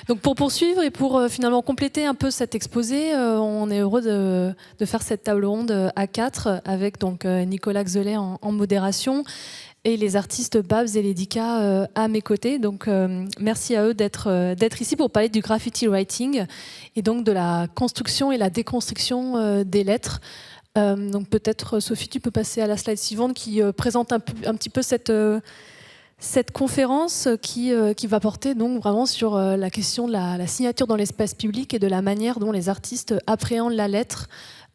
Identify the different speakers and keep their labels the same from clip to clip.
Speaker 1: Donc pour poursuivre et pour finalement compléter un peu cet exposé, on est heureux de faire cette table ronde à 4 avec donc Nicolas Xelet en modération et les artistes Babs et Ledika à mes côtés. Donc merci à eux d'être ici pour parler du graffiti writing et donc de la construction et la déconstruction des lettres. Donc peut-être Sophie, tu peux passer à la slide suivante qui présente un petit peu cette conférence qui va porter donc vraiment sur la question de la signature dans l'espace public et de la manière dont les artistes appréhendent la lettre,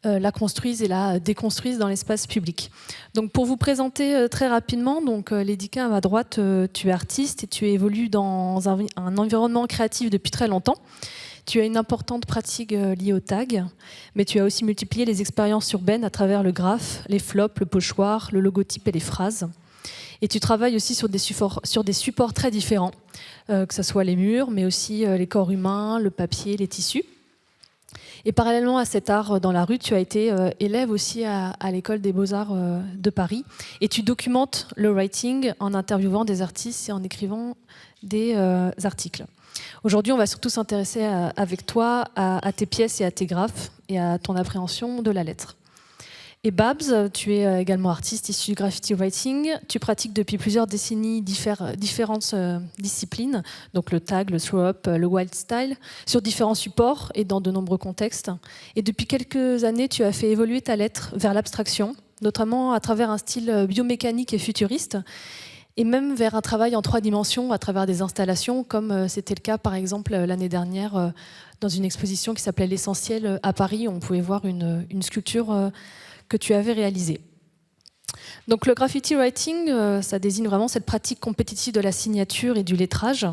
Speaker 1: la construisent et la déconstruisent dans l'espace public. Donc pour vous présenter très rapidement, donc Ledika à ma droite, tu es artiste et tu évolues dans un environnement créatif depuis très longtemps. Tu as une importante pratique liée au tag, mais tu as aussi multiplié les expériences urbaines à travers le graphe, les flops, le pochoir, le logotype et les phrases. Et tu travailles aussi sur des supports très différents, que ce soit les murs, mais aussi les corps humains, le papier, les tissus. Et parallèlement à cet art dans la rue, tu as été élève aussi à l'École des Beaux-Arts de Paris. Et tu documentes le writing en interviewant des artistes et en écrivant des articles. Aujourd'hui, on va surtout s'intéresser avec toi à tes pièces et à tes graphes et à ton appréhension de la lettre. Et Babs, tu es également artiste issu du graffiti writing. Tu pratiques depuis plusieurs décennies différentes disciplines, donc le tag, le throw-up, le wild style, sur différents supports et dans de nombreux contextes. Et depuis quelques années, tu as fait évoluer ta lettre vers l'abstraction, notamment à travers un style biomécanique et futuriste, et même vers un travail en 3 dimensions à travers des installations, comme c'était le cas par exemple l'année dernière dans une exposition qui s'appelait L'Essentiel à Paris, où on pouvait voir une sculpture que tu avais réalisée. Donc le graffiti writing, ça désigne vraiment cette pratique compétitive de la signature et du lettrage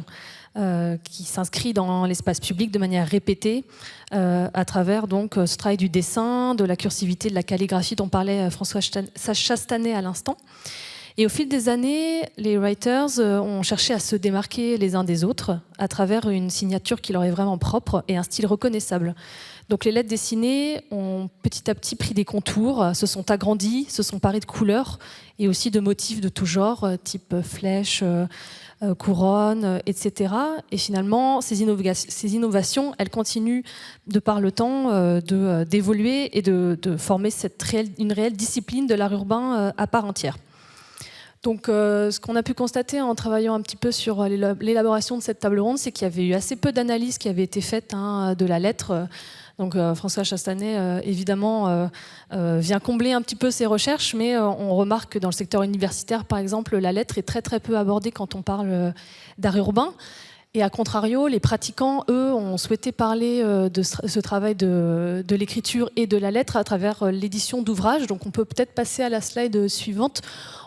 Speaker 1: qui s'inscrit dans l'espace public de manière répétée à travers donc ce travail du dessin, de la cursivité, de la calligraphie dont parlait François Chastanet à l'instant. Et au fil des années, les writers ont cherché à se démarquer les uns des autres à travers une signature qui leur est vraiment propre et un style reconnaissable. Donc les lettres dessinées ont petit à petit pris des contours, se sont agrandies, se sont parées de couleurs et aussi de motifs de tout genre, type flèche, couronne, etc. Et finalement, ces innovations, elles continuent de par le temps d'évoluer et de former une réelle discipline de l'art urbain à part entière. Donc, ce qu'on a pu constater en travaillant un petit peu sur l'élaboration de cette table ronde, c'est qu'il y avait eu assez peu d'analyses qui avaient été faites de la lettre. Donc, François Chastanet, évidemment, vient combler un petit peu ses recherches, mais on remarque que dans le secteur universitaire, par exemple, la lettre est très très peu abordée quand on parle d'art urbain. Et à contrario, les pratiquants, eux, ont souhaité parler de ce travail de l'écriture et de la lettre à travers l'édition d'ouvrages. Donc on peut peut-être passer à la slide suivante.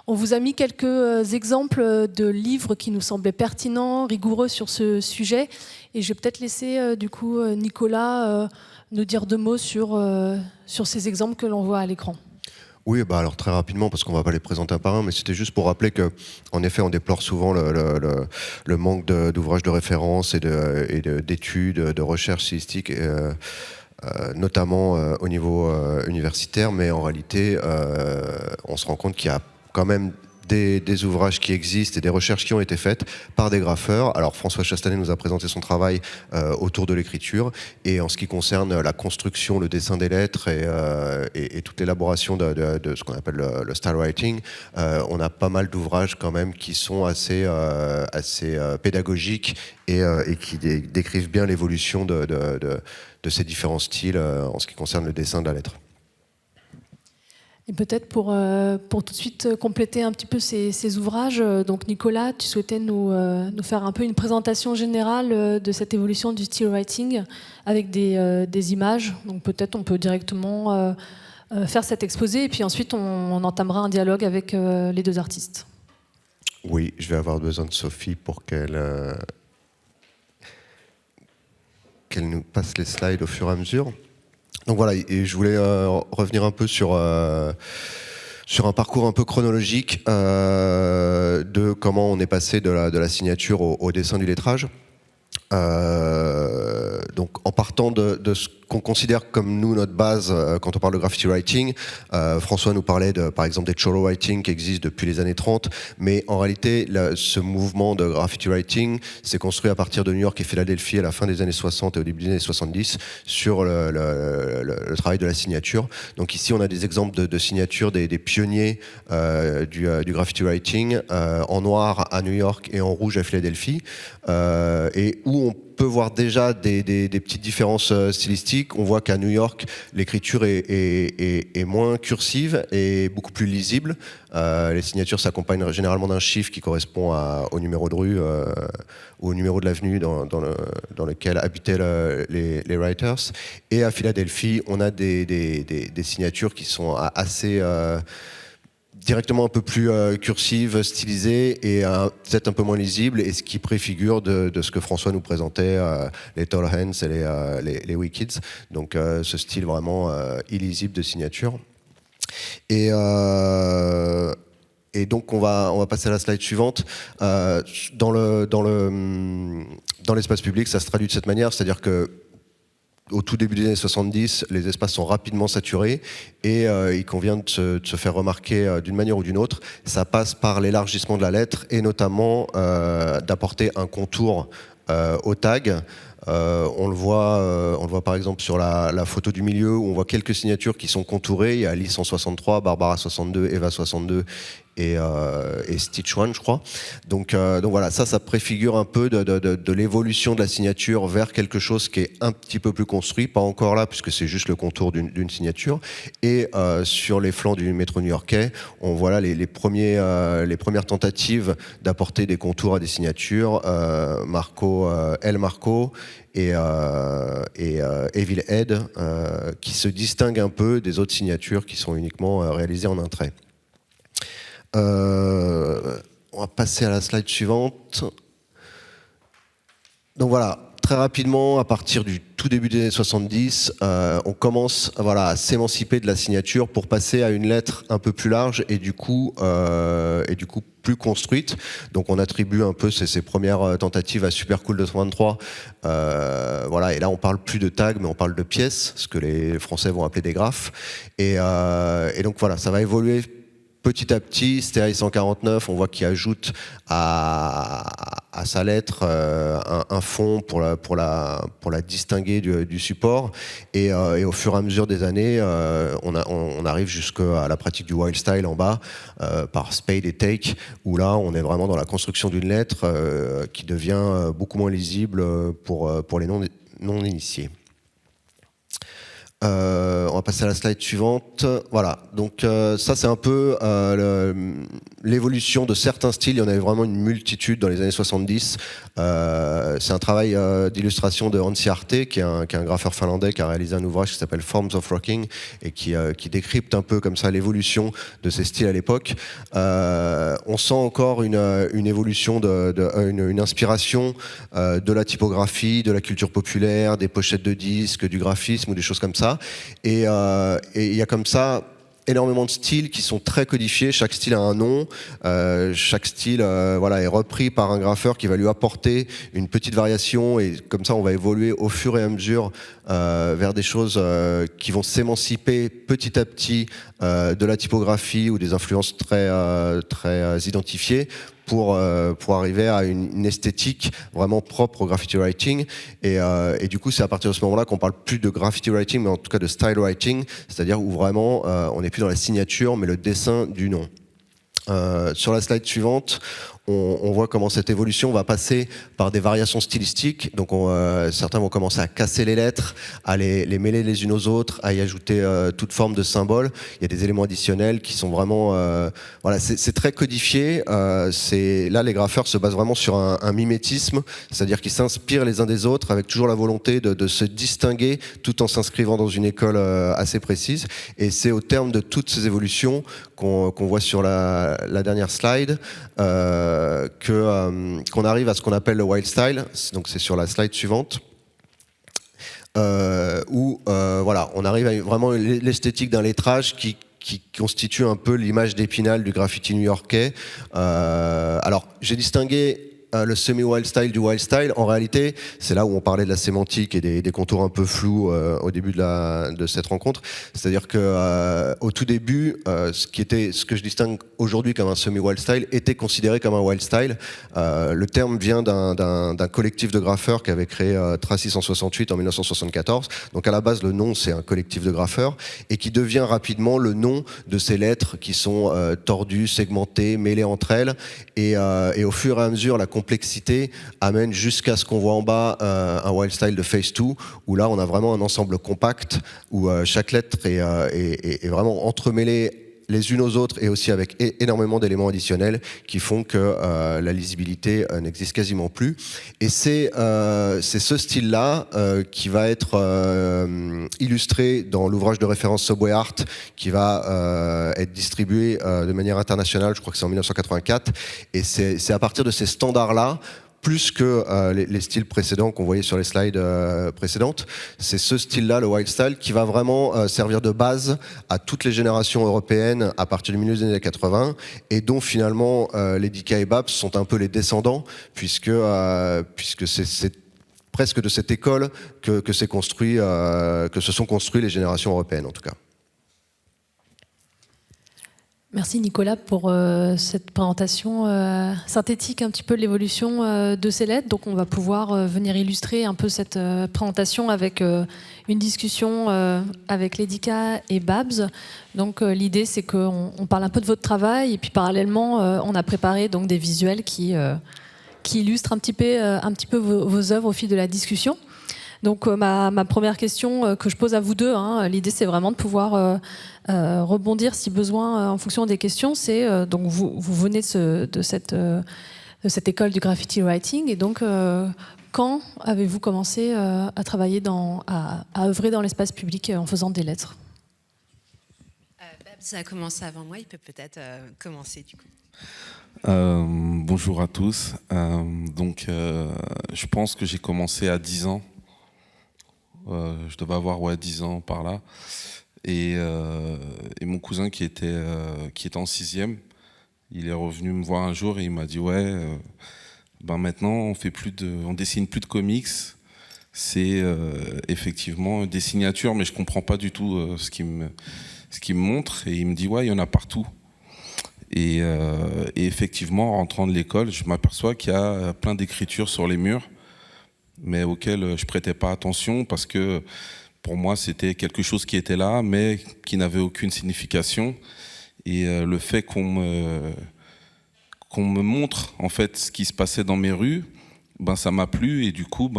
Speaker 1: On vous a mis quelques exemples de livres qui nous semblaient pertinents, rigoureux sur ce sujet. Et je vais peut-être laisser du coup Nicolas nous dire 2 mots sur ces exemples que l'on voit à l'écran.
Speaker 2: Oui, alors très rapidement, parce qu'on ne va pas les présenter un par un, mais c'était juste pour rappeler qu'en effet, on déplore souvent le manque d'ouvrages de référence et d'études, de recherche stylistique, notamment au niveau universitaire, mais en réalité, on se rend compte qu'il y a quand même des ouvrages qui existent et des recherches qui ont été faites par des graffeurs. Alors François Chastanet nous a présenté son travail autour de l'écriture, et en ce qui concerne la construction, le dessin des lettres et toute l'élaboration de ce qu'on appelle le style writing, on a pas mal d'ouvrages quand même qui sont assez pédagogiques et qui décrivent bien l'évolution de ces différents styles en ce qui concerne le dessin de la lettre.
Speaker 1: Et peut-être pour tout de suite compléter un petit peu ces ouvrages, donc Nicolas, tu souhaitais nous faire un peu une présentation générale de cette évolution du style writing avec des images. Donc peut-être on peut directement faire cet exposé et puis ensuite on entamera un dialogue avec les 2 artistes.
Speaker 2: Oui, je vais avoir besoin de Sophie pour qu'elle nous passe les slides au fur et à mesure. Donc voilà, et je voulais revenir un peu sur un parcours un peu chronologique de comment on est passé de la signature au dessin du lettrage. Donc en partant de ce qu'on considère comme nous notre base quand on parle de graffiti writing. François nous parlait par exemple des cholo writing qui existent depuis les années 30, mais en réalité ce mouvement de graffiti writing s'est construit à partir de New York et Philadelphie à la fin des années 60 et au début des années 70 sur le travail de la signature. Donc ici on a des exemples de signatures des pionniers du graffiti writing en noir à New York et en rouge à Philadelphie, et où on peut voir déjà des petites différences stylistiques. On voit qu'à New York, l'écriture est moins cursive et beaucoup plus lisible. Les signatures s'accompagnent généralement d'un chiffre qui correspond au numéro de rue ou au numéro de l'avenue dans lequel habitaient les writers. Et à Philadelphie, on a des signatures qui sont assez... directement un peu plus cursive, stylisée et peut-être un peu moins lisible, et ce qui préfigure de ce que François nous présentait, les Tall Hands et les Wickeds. Donc ce style vraiment illisible de signature. Et donc on va passer à la slide suivante. Dans l'espace public, ça se traduit de cette manière, c'est-à-dire que au tout début des années 70, les espaces sont rapidement saturés et il convient de se faire remarquer d'une manière ou d'une autre. Ça passe par l'élargissement de la lettre et notamment d'apporter un contour au tag. On le voit par exemple sur la photo du milieu où on voit quelques signatures qui sont contourées. Il y a Alice 163, Barbara 62, Eva 62 et Stitch One, je crois. Donc voilà, ça préfigure un peu de l'évolution de la signature vers quelque chose qui est un petit peu plus construit, pas encore là puisque c'est juste le contour d'une signature. Et sur les flancs du métro new-yorkais, on voit là les premières tentatives d'apporter des contours à des signatures. El Marco et Evil Head qui se distinguent un peu des autres signatures qui sont uniquement réalisées en un trait. On va passer à la slide suivante. Donc voilà, très rapidement, à partir du tout début des années 70, on commence à s'émanciper de la signature pour passer à une lettre un peu plus large et du coup plus construite. Donc on attribue un peu ces premières tentatives à Super Cool 223. Et là on parle plus de tags, mais on parle de pièces, ce que les Français vont appeler des graphes. Et donc voilà, ça va évoluer petit à petit. Stereo 149, on voit qu'il ajoute à sa lettre un fond pour la distinguer du support. Et au fur et à mesure des années, on arrive jusqu'à la pratique du wild style en bas, par Spade et Take, où là, on est vraiment dans la construction d'une lettre qui devient beaucoup moins lisible pour les non-initiés. On va passer à la slide suivante. Voilà, donc ça c'est un peu l'évolution de certains styles. Il y en avait vraiment une multitude dans les années 70. C'est un travail d'illustration de Anssi Arte, qui est un graffeur finlandais qui a réalisé un ouvrage qui s'appelle Forms of Rocking et qui décrypte un peu comme ça l'évolution de ces styles à l'époque. On sent encore une évolution, une inspiration de la typographie, de la culture populaire, des pochettes de disques, du graphisme ou des choses comme ça. Et il y a comme ça énormément de styles qui sont très codifiés. Chaque style a un nom. Chaque style est repris par un graffeur qui va lui apporter une petite variation, et comme ça on va évoluer au fur et à mesure vers des choses qui vont s'émanciper petit à petit de la typographie ou des influences très identifiées pour arriver à une esthétique vraiment propre au graffiti writing. Et du coup, c'est à partir de ce moment-là qu'on parle plus de graffiti writing, mais en tout cas de style writing, c'est-à-dire où vraiment on n'est plus dans la signature, mais le dessin du nom. Sur la slide suivante, on voit comment cette évolution va passer par des variations stylistiques. Donc certains vont commencer à casser les lettres, à les mêler les unes aux autres, à y ajouter toute forme de symboles. Il y a des éléments additionnels qui sont vraiment... c'est très codifié. Là, les graffeurs se basent vraiment sur un mimétisme, c'est-à-dire qu'ils s'inspirent les uns des autres avec toujours la volonté de se distinguer tout en s'inscrivant dans une école assez précise. Et c'est au terme de toutes ces évolutions qu'on voit sur la dernière slide qu'on arrive à ce qu'on appelle le wild style. Donc c'est sur la slide suivante, où on arrive à vraiment l'esthétique d'un lettrage qui constitue un peu l'image d'Épinal du graffiti new-yorkais. Alors j'ai distingué le semi-wild style du wild style, en réalité, c'est là où on parlait de la sémantique et des contours un peu flous au début de cette rencontre. C'est-à-dire que au tout début, ce que je distingue aujourd'hui comme un semi-wild style était considéré comme un wild style. Le terme vient d'un collectif de graffeurs qu'avait créé Tracy 168 en 1974. Donc à la base, le nom, c'est un collectif de graffeurs et qui devient rapidement le nom de ces lettres qui sont tordues, segmentées, mêlées entre elles. Et au fur et à mesure, la complexité amène jusqu'à ce qu'on voit en bas un wild style de Phase 2, où là, on a vraiment un ensemble compact, où chaque lettre est vraiment entremêlée les unes aux autres et aussi avec énormément d'éléments additionnels qui font que la lisibilité n'existe quasiment plus. Et c'est ce style-là qui va être illustré dans l'ouvrage de référence Subway Art qui va être distribué de manière internationale, je crois que c'est en 1984. Et c'est à partir de ces standards-là, plus que les styles précédents qu'on voyait sur les slides précédentes. C'est ce style-là, le wild style, qui va vraiment servir de base à toutes les générations européennes à partir du milieu des années 80 et dont finalement les DK et Babs sont un peu les descendants puisque c'est presque de cette école que se sont construites les générations européennes en tout cas.
Speaker 1: Merci Nicolas pour cette présentation synthétique un petit peu de l'évolution de ces lettres. Donc on va pouvoir venir illustrer un peu cette présentation avec une discussion avec Ledika et Babs. Donc l'idée c'est qu'on parle un peu de votre travail et puis parallèlement on a préparé donc des visuels qui illustrent un petit peu vos œuvres au fil de la discussion. Donc ma première question que je pose à vous deux, l'idée c'est vraiment de pouvoir rebondir si besoin en fonction des questions. C'est donc vous venez de cette école du graffiti writing et donc quand avez-vous commencé à travailler à œuvrer dans l'espace public en faisant des lettres?
Speaker 3: Ça a commencé avant moi, il peut peut-être commencer du coup.
Speaker 4: Bonjour à tous. Je pense que j'ai commencé à 10 ans. Je devais avoir 10 ans par là. Et mon cousin qui était en 6e, il est revenu me voir un jour et il m'a dit maintenant on dessine plus de comics. C'est effectivement des signatures, mais je comprends pas du tout ce qu'il me montre. Et il me dit il y en a partout. Et effectivement, en rentrant de l'école, je m'aperçois qu'il y a plein d'écritures sur les murs, mais auxquelles je prêtais pas attention parce que pour moi c'était quelque chose qui était là, mais qui n'avait aucune signification. Et le fait qu'on me montre en fait ce qui se passait dans mes rues, ça m'a plu et du coup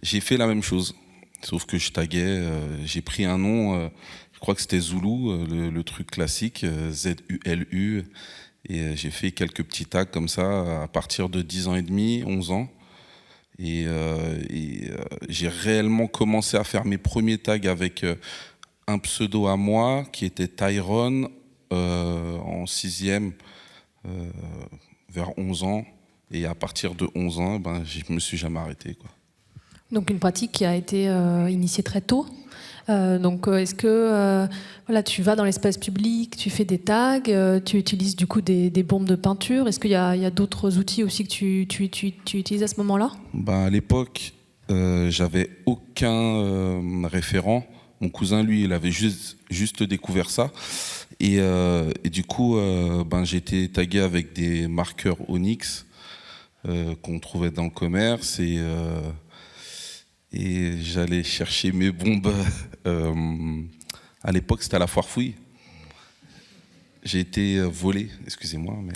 Speaker 4: j'ai fait la même chose. Sauf que je taguais, j'ai pris un nom. Je crois que c'était Zulu, le truc classique, ZULU. Et j'ai fait quelques petits tags comme ça à partir de 10 ans et demi, 11 ans. Et j'ai réellement commencé à faire mes premiers tags avec un pseudo à moi qui était Tyrone en 6e vers 11 ans. Et à partir de 11 ans, je me suis jamais arrêté, quoi.
Speaker 1: Donc une pratique qui a été initiée très tôt. Est-ce que tu vas dans l'espace public, tu fais des tags, tu utilises du coup des bombes de peinture. Est-ce qu'il y a d'autres outils aussi que tu utilises à ce moment-là?
Speaker 4: À l'époque, j'avais aucun référent. Mon cousin, lui, il avait juste découvert ça. Et du coup, j'ai été tagué avec des marqueurs Onyx qu'on trouvait dans le commerce. Et j'allais chercher mes bombes. À l'époque, c'était à la foire fouille. J'ai été volé, excusez-moi, mais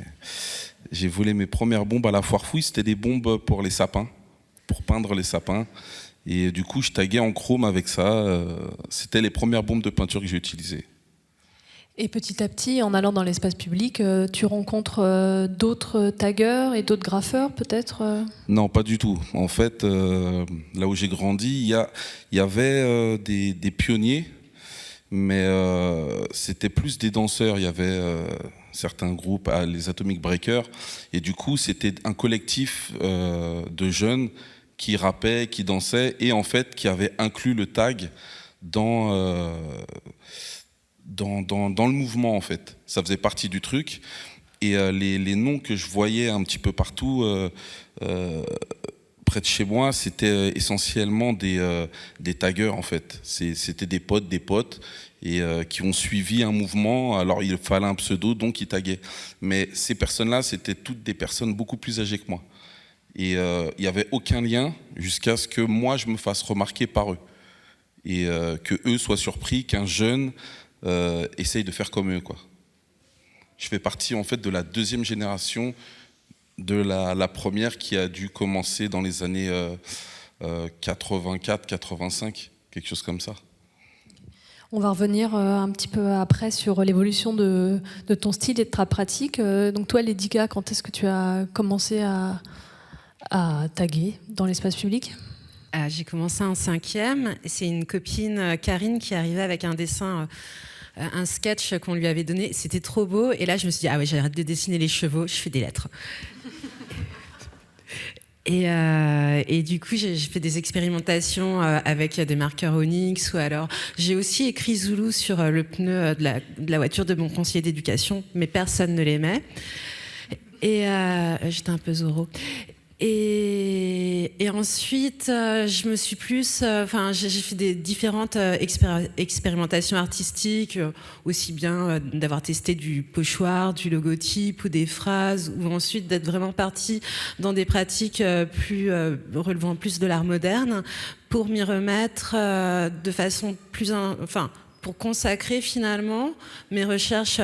Speaker 4: j'ai volé mes premières bombes à la foire fouille. C'était des bombes pour les sapins, pour peindre les sapins. Et du coup, je taguais en chrome avec ça. C'était les premières bombes de peinture que j'ai utilisées.
Speaker 1: Et petit à petit, en allant dans l'espace public, tu rencontres d'autres taggeurs et d'autres graffeurs, peut-être?
Speaker 4: Non, pas du tout. En fait, là où j'ai grandi, il y avait des pionniers, mais c'était plus des danseurs. Il y avait certains groupes, les Atomic Breakers, et du coup, c'était un collectif de jeunes qui rappaient, qui dansaient, et en fait, qui avaient inclus le tag dans le mouvement, en fait. Ça faisait partie du truc. Et les noms que je voyais un petit peu partout, près de chez moi, c'était essentiellement des taggeurs en fait. C'était des potes et qui ont suivi un mouvement. Alors il fallait un pseudo, donc ils taguaient. Mais ces personnes-là, c'était toutes des personnes beaucoup plus âgées que moi. Et il n'y avait aucun lien jusqu'à ce que moi je me fasse remarquer par eux et que eux soient surpris qu'un jeune essaye de faire comme eux, quoi. Je fais partie en fait de la deuxième génération de la première qui a dû commencer dans les années 84-85, quelque chose comme ça.
Speaker 1: On va revenir un petit peu après sur l'évolution de ton style et de ta pratique. Donc toi, Ladyka, quand est-ce que tu as commencé à taguer dans l'espace public ?
Speaker 3: J'ai commencé en 5e. C'est une copine, Karine, qui arrivait avec un dessin, un sketch qu'on lui avait donné. C'était trop beau. Et là, je me suis dit, ah ouais, j'arrête de dessiner les chevaux, je fais des lettres. Et du coup, j'ai fait des expérimentations avec des marqueurs Onyx, ou alors j'ai aussi écrit Zoulou sur le pneu de la voiture de mon conseiller d'éducation, mais personne ne l'aimait. Et j'étais un peu Zorro. Et ensuite, je me suis plus... j'ai fait des différentes expérimentations artistiques, aussi bien d'avoir testé du pochoir, du logotype ou des phrases, ou ensuite d'être vraiment partie dans des pratiques relevant plus de l'art moderne, pour m'y remettre de façon plus... pour consacrer finalement mes recherches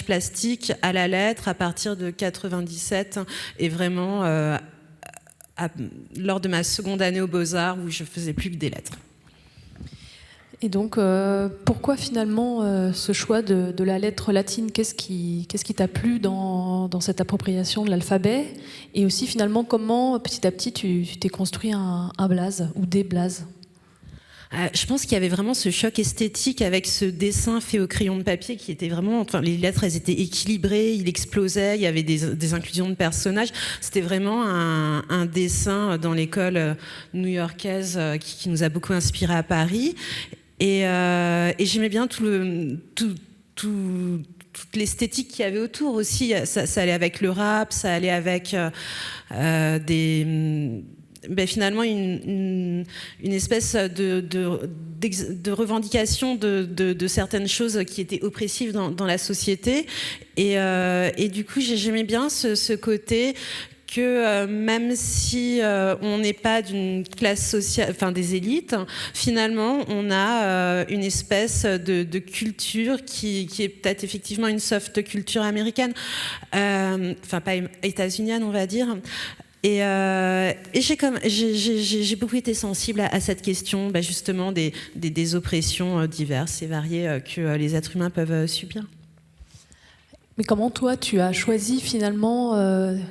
Speaker 3: plastiques à la lettre à partir de 97 et vraiment lors de ma seconde année aux Beaux-Arts où je faisais plus que des lettres.
Speaker 1: Et donc, pourquoi finalement ce choix de la lettre latine ? Qu'est-ce qui t'a plu dans cette appropriation de l'alphabet ? Et aussi finalement, comment petit à petit tu t'es construit un blaze ou des blazes ?
Speaker 3: Je pense qu'il y avait vraiment ce choc esthétique avec ce dessin fait au crayon de papier qui était vraiment... les lettres, elles étaient équilibrées, il explosait, il y avait des inclusions de personnages. C'était vraiment un dessin dans l'école new-yorkaise qui nous a beaucoup inspiré à Paris. Et j'aimais bien toute l'esthétique qu'il y avait autour aussi. Ça allait avec le rap, ça allait avec finalement une espèce de revendication de certaines choses qui étaient oppressives dans la société. Et du coup, j'aimais bien ce côté que même si on n'est pas d'une classe sociale, des élites, finalement, on a une espèce de culture qui est peut-être effectivement une soft culture américaine, pas états-unienne, on va dire. Et j'ai beaucoup été sensible à cette question, justement, des oppressions diverses et variées que les êtres humains peuvent subir.
Speaker 1: Mais comment toi tu as choisi finalement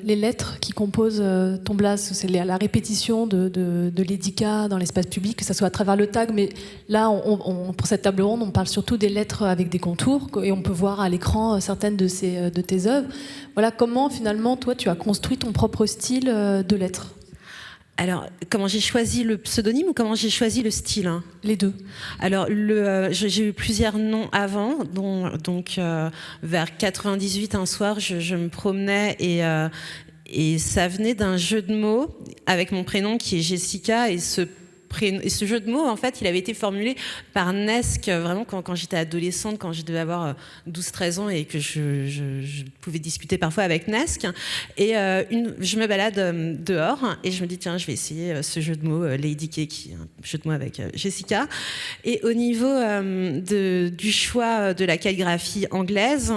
Speaker 1: les lettres qui composent ton blaze ? C'est la répétition de Ladyka dans l'espace public, que ce soit à travers le tag, mais là pour cette table ronde on parle surtout des lettres avec des contours et on peut voir à l'écran certaines de tes œuvres. Voilà, comment finalement toi tu as construit ton propre style de lettres ?
Speaker 3: Alors, comment j'ai choisi le pseudonyme ou comment j'ai choisi le style, hein ?
Speaker 1: Les deux.
Speaker 3: Alors, j'ai eu plusieurs noms avant, donc vers 98, un soir, je me promenais et ça venait d'un jeu de mots avec mon prénom qui est Jessica et ce jeu de mots, en fait, il avait été formulé par Nesque, vraiment quand j'étais adolescente, quand je devais avoir 12-13 ans et que je pouvais discuter parfois avec Nesque. Et je me balade dehors et je me dis, tiens, je vais essayer ce jeu de mots, Lady K, qui est un jeu de mots avec Jessica. Et au niveau du choix de la calligraphie anglaise,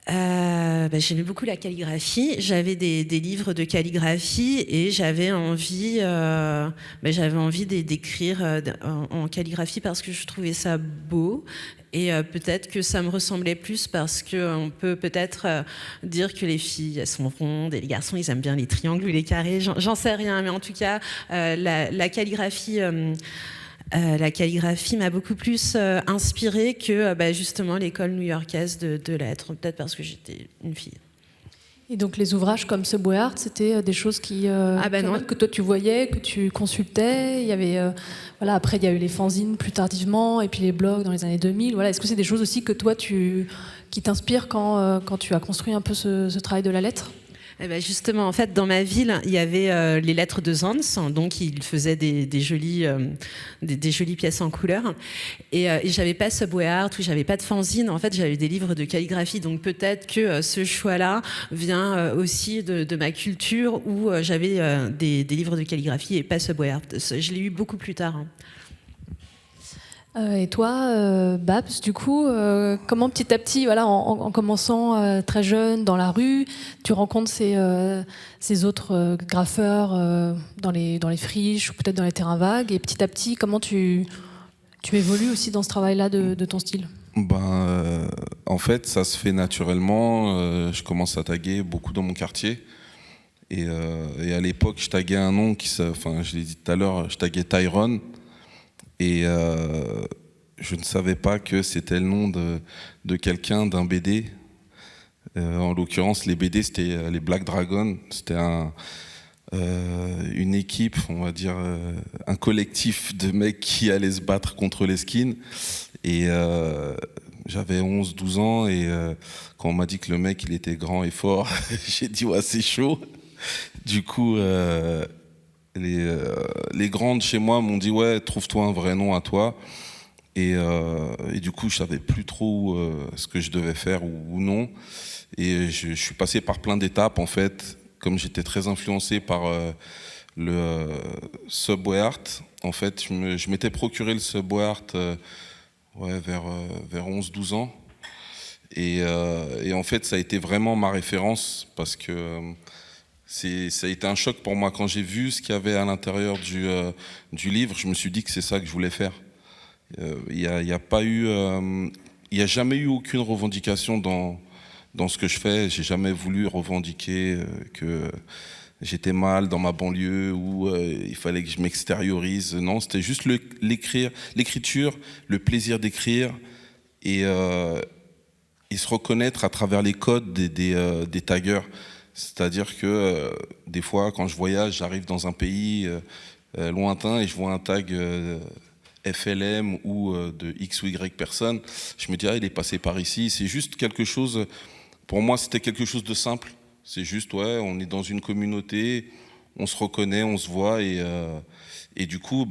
Speaker 3: j'aimais beaucoup la calligraphie. J'avais des livres de calligraphie et j'avais envie d'écrire en calligraphie parce que je trouvais ça beau et peut-être que ça me ressemblait plus parce qu'on peut peut-être dire que les filles elles sont rondes et les garçons ils aiment bien les triangles ou les carrés. J'en sais rien, mais en tout cas la calligraphie. La calligraphie m'a beaucoup plus inspirée que justement l'école new-yorkaise de lettres, peut-être parce que j'étais une fille.
Speaker 1: Et donc les ouvrages comme ce Boéart, c'était des choses que toi tu voyais, que tu consultais. Il y avait, après il y a eu les fanzines plus tardivement, et puis les blogs dans les années 2000. Voilà, est-ce que c'est des choses aussi que toi qui t'inspirent quand tu as construit un peu ce travail de la lettre ?
Speaker 3: Eh ben justement, en fait, dans ma ville, il y avait les lettres de Zans, donc ils faisaient des jolies pièces en couleur. Et j'avais pas Subway Art, ou j'avais pas de fanzine. En fait, j'avais des livres de calligraphie. Donc peut-être que ce choix-là vient aussi de ma culture, où j'avais des livres de calligraphie et pas Subway Art. Je l'ai eu beaucoup plus tard.
Speaker 1: Et toi, Babs, du coup, comment petit à petit, voilà, en commençant très jeune dans la rue, tu rencontres ces autres graffeurs dans les friches ou peut-être dans les terrains vagues, et petit à petit, comment tu évolues aussi dans ce travail-là de ton style?
Speaker 4: En fait, ça se fait naturellement. Je commence à taguer beaucoup dans mon quartier. Et à l'époque, je taguais un nom je l'ai dit tout à l'heure, je taguais Tyrone. Et je ne savais pas que c'était le nom de quelqu'un, d'un BD. En l'occurrence, les BD, c'était les Black Dragons. C'était une équipe, on va dire, un collectif de mecs qui allaient se battre contre les skins. Et j'avais 11-12 ans, et quand on m'a dit que le mec, il était grand et fort, j'ai dit, ouais, c'est chaud. Du coup... les grandes chez moi m'ont dit ouais, trouve-toi un vrai nom à toi, et du coup je savais plus trop ce que je devais faire ou non, et je suis passé par plein d'étapes en fait. Comme j'étais très influencé par le Subway Art, en fait je m'étais procuré le Subway Art vers 11-12 ans, et en fait ça a été vraiment ma référence, parce que ça a été un choc pour moi. Quand j'ai vu ce qu'il y avait à l'intérieur du livre, je me suis dit que c'est ça que je voulais faire. Il y a jamais eu aucune revendication dans ce que je fais. J'ai jamais voulu revendiquer que j'étais mal dans ma banlieue, ou il fallait que je m'extériorise. Non, c'était juste l'écriture, le plaisir d'écrire, et se reconnaître à travers les codes des taggeurs. C'est-à-dire que des fois, quand je voyage, j'arrive dans un pays lointain et je vois un tag FLM ou de X ou Y personne. Je me dis, il est passé par ici. C'est juste quelque chose, pour moi, c'était quelque chose de simple. C'est juste, ouais, on est dans une communauté, on se reconnaît, on se voit. Et du coup,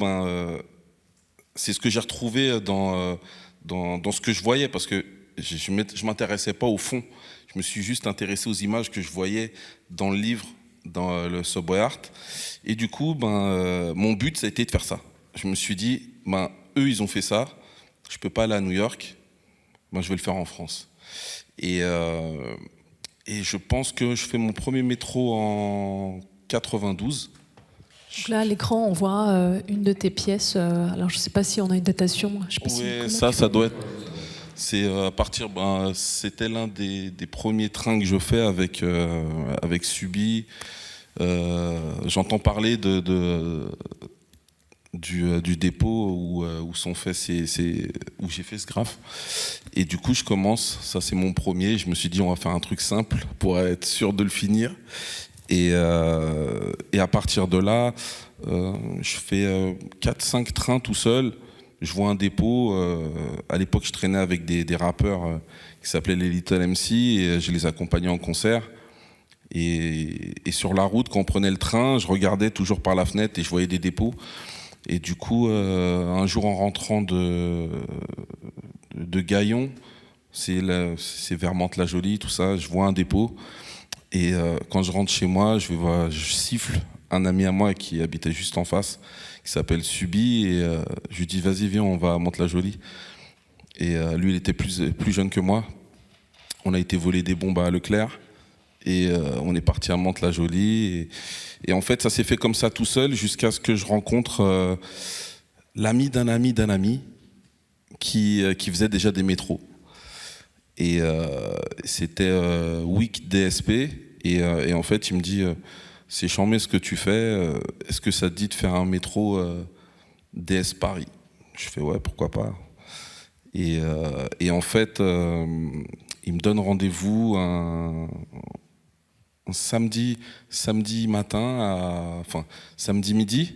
Speaker 4: c'est ce que j'ai retrouvé dans ce que je voyais, parce que je ne m'intéressais pas au fond. Je me suis juste intéressé aux images que je voyais dans le livre, dans le Subway Art. Et du coup, mon but, ça a été de faire ça. Je me suis dit, eux, ils ont fait ça. Je ne peux pas aller à New York. Je vais le faire en France. Et je pense que je fais mon premier métro en 92.
Speaker 1: Donc là, à l'écran, on voit une de tes pièces. Alors, je ne sais pas si on a une datation. Je sais pas
Speaker 4: Oui, ça doit être... C'est à partir, c'était l'un des premiers trains que je fais avec Subi. J'entends parler du dépôt où sont faits où j'ai fait ce graphe. Et du coup, je commence. Ça, c'est mon premier. Je me suis dit, on va faire un truc simple pour être sûr de le finir. Et à partir de là, je fais 4-5 trains tout seul. Je vois un dépôt. À l'époque, je traînais avec des rappeurs qui s'appelaient les Little MC, et je les accompagnais en concert. Et sur la route, quand on prenait le train, je regardais toujours par la fenêtre et je voyais des dépôts. Et du coup, un jour, en rentrant de Gaillon, c'est vers Mantes-la-Jolie, tout ça, je vois un dépôt. Et quand je rentre chez moi, je siffle un ami à moi qui habitait juste en face, qui s'appelle Subi, et je lui dis, vas-y, viens, on va à Mantes-la-Jolie. Et lui, il était plus jeune que moi. On a été voler des bombes à Leclerc, et on est parti à Mantes-la-Jolie. Et en fait, ça s'est fait comme ça tout seul, jusqu'à ce que je rencontre l'ami d'un ami d'un ami qui faisait déjà des métros. Et c'était Wick DSP, et en fait, il me dit... c'est charmé ce que tu fais, est-ce que ça te dit de faire un métro DS Paris? Je fais ouais, pourquoi pas. Et en fait, il me donne rendez-vous un samedi matin, samedi midi,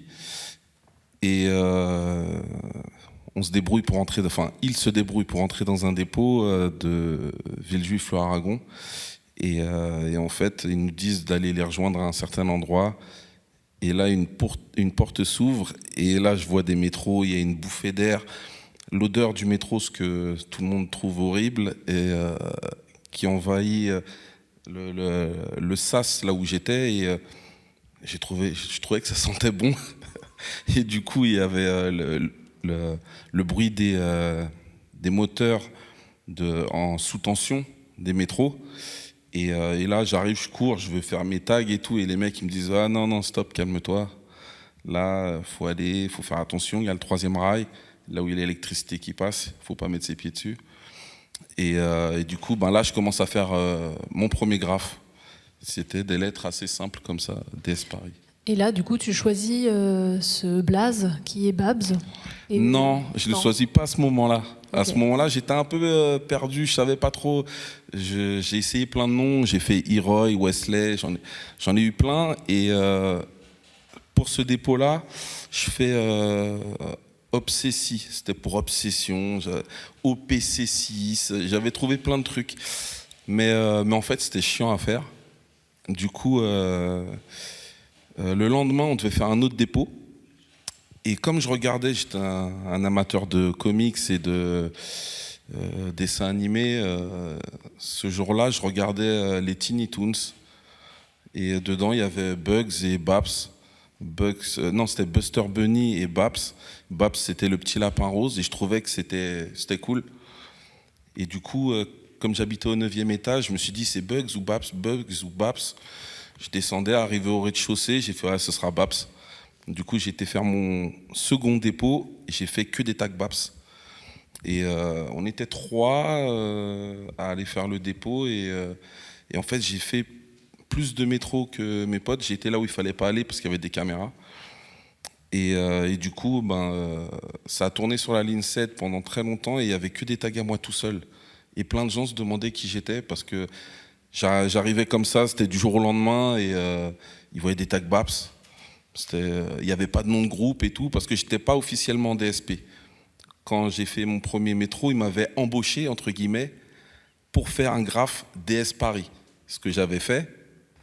Speaker 4: et on se débrouille pour il se débrouille pour entrer dans un dépôt de Villejuif-le-Aragon. Et en fait, ils nous disent d'aller les rejoindre à un certain endroit. Et là, une porte s'ouvre. Et là, je vois des métros, il y a une bouffée d'air. L'odeur du métro, ce que tout le monde trouve horrible, et qui envahit le sas là où j'étais. Et je trouvais que ça sentait bon. Et du coup, il y avait le bruit des moteurs en sous-tension des métros. Et là, j'arrive, je cours, je veux faire mes tags et tout. Et les mecs, ils me disent « Ah non, stop, calme-toi. Là, faut aller, faut faire attention. Il y a le 3e rail, là où il y a l'électricité qui passe. Il faut pas mettre ses pieds dessus. » Et du coup, là, je commence à faire mon premier graphe. C'était des lettres assez simples comme ça, DS Paris.
Speaker 1: Et là, du coup, tu choisis ce blaze qui est Babs.
Speaker 4: Non, je ne le choisis pas à ce moment-là.
Speaker 1: Okay.
Speaker 4: À ce moment-là, j'étais un peu perdu, je savais pas trop. J'ai essayé plein de noms, j'ai fait Heroy, Wesley, j'en ai eu plein. Et pour ce dépôt-là, je fais Obsessi, c'était pour obsession, OPC6, j'avais trouvé plein de trucs. Mais en fait, c'était chiant à faire. Du coup, le lendemain, on devait faire un autre dépôt. Et comme je regardais, j'étais un amateur de comics et de dessins animés, ce jour-là, je regardais les Tiny Toons. Et dedans, il y avait Bugs et Babs. Non, c'était Buster Bunny et Babs. Babs, c'était le petit lapin rose et je trouvais que c'était cool. Et du coup, comme j'habitais au 9e étage, je me suis dit, c'est Bugs ou Babs. Je descendais, arrivé au rez-de-chaussée, j'ai fait, ce sera Babs. Du coup, j'ai été faire mon second dépôt et j'ai fait que des tags Babs. Et on était 3 à aller faire le dépôt. Et en fait, j'ai fait plus de métro que mes potes. J'ai été là où il fallait pas aller parce qu'il y avait des caméras. Et du coup, ça a tourné sur la ligne 7 pendant très longtemps et il n'y avait que des tags à moi tout seul. Et plein de gens se demandaient qui j'étais parce que j'arrivais comme ça, c'était du jour au lendemain et ils voyaient des tags Babs. Il n'y avait pas de nom de groupe et tout parce que je n'étais pas officiellement DSP. Quand j'ai fait mon premier métro, ils m'avaient embauché, entre guillemets, pour faire un graphe DS Paris. Ce que j'avais fait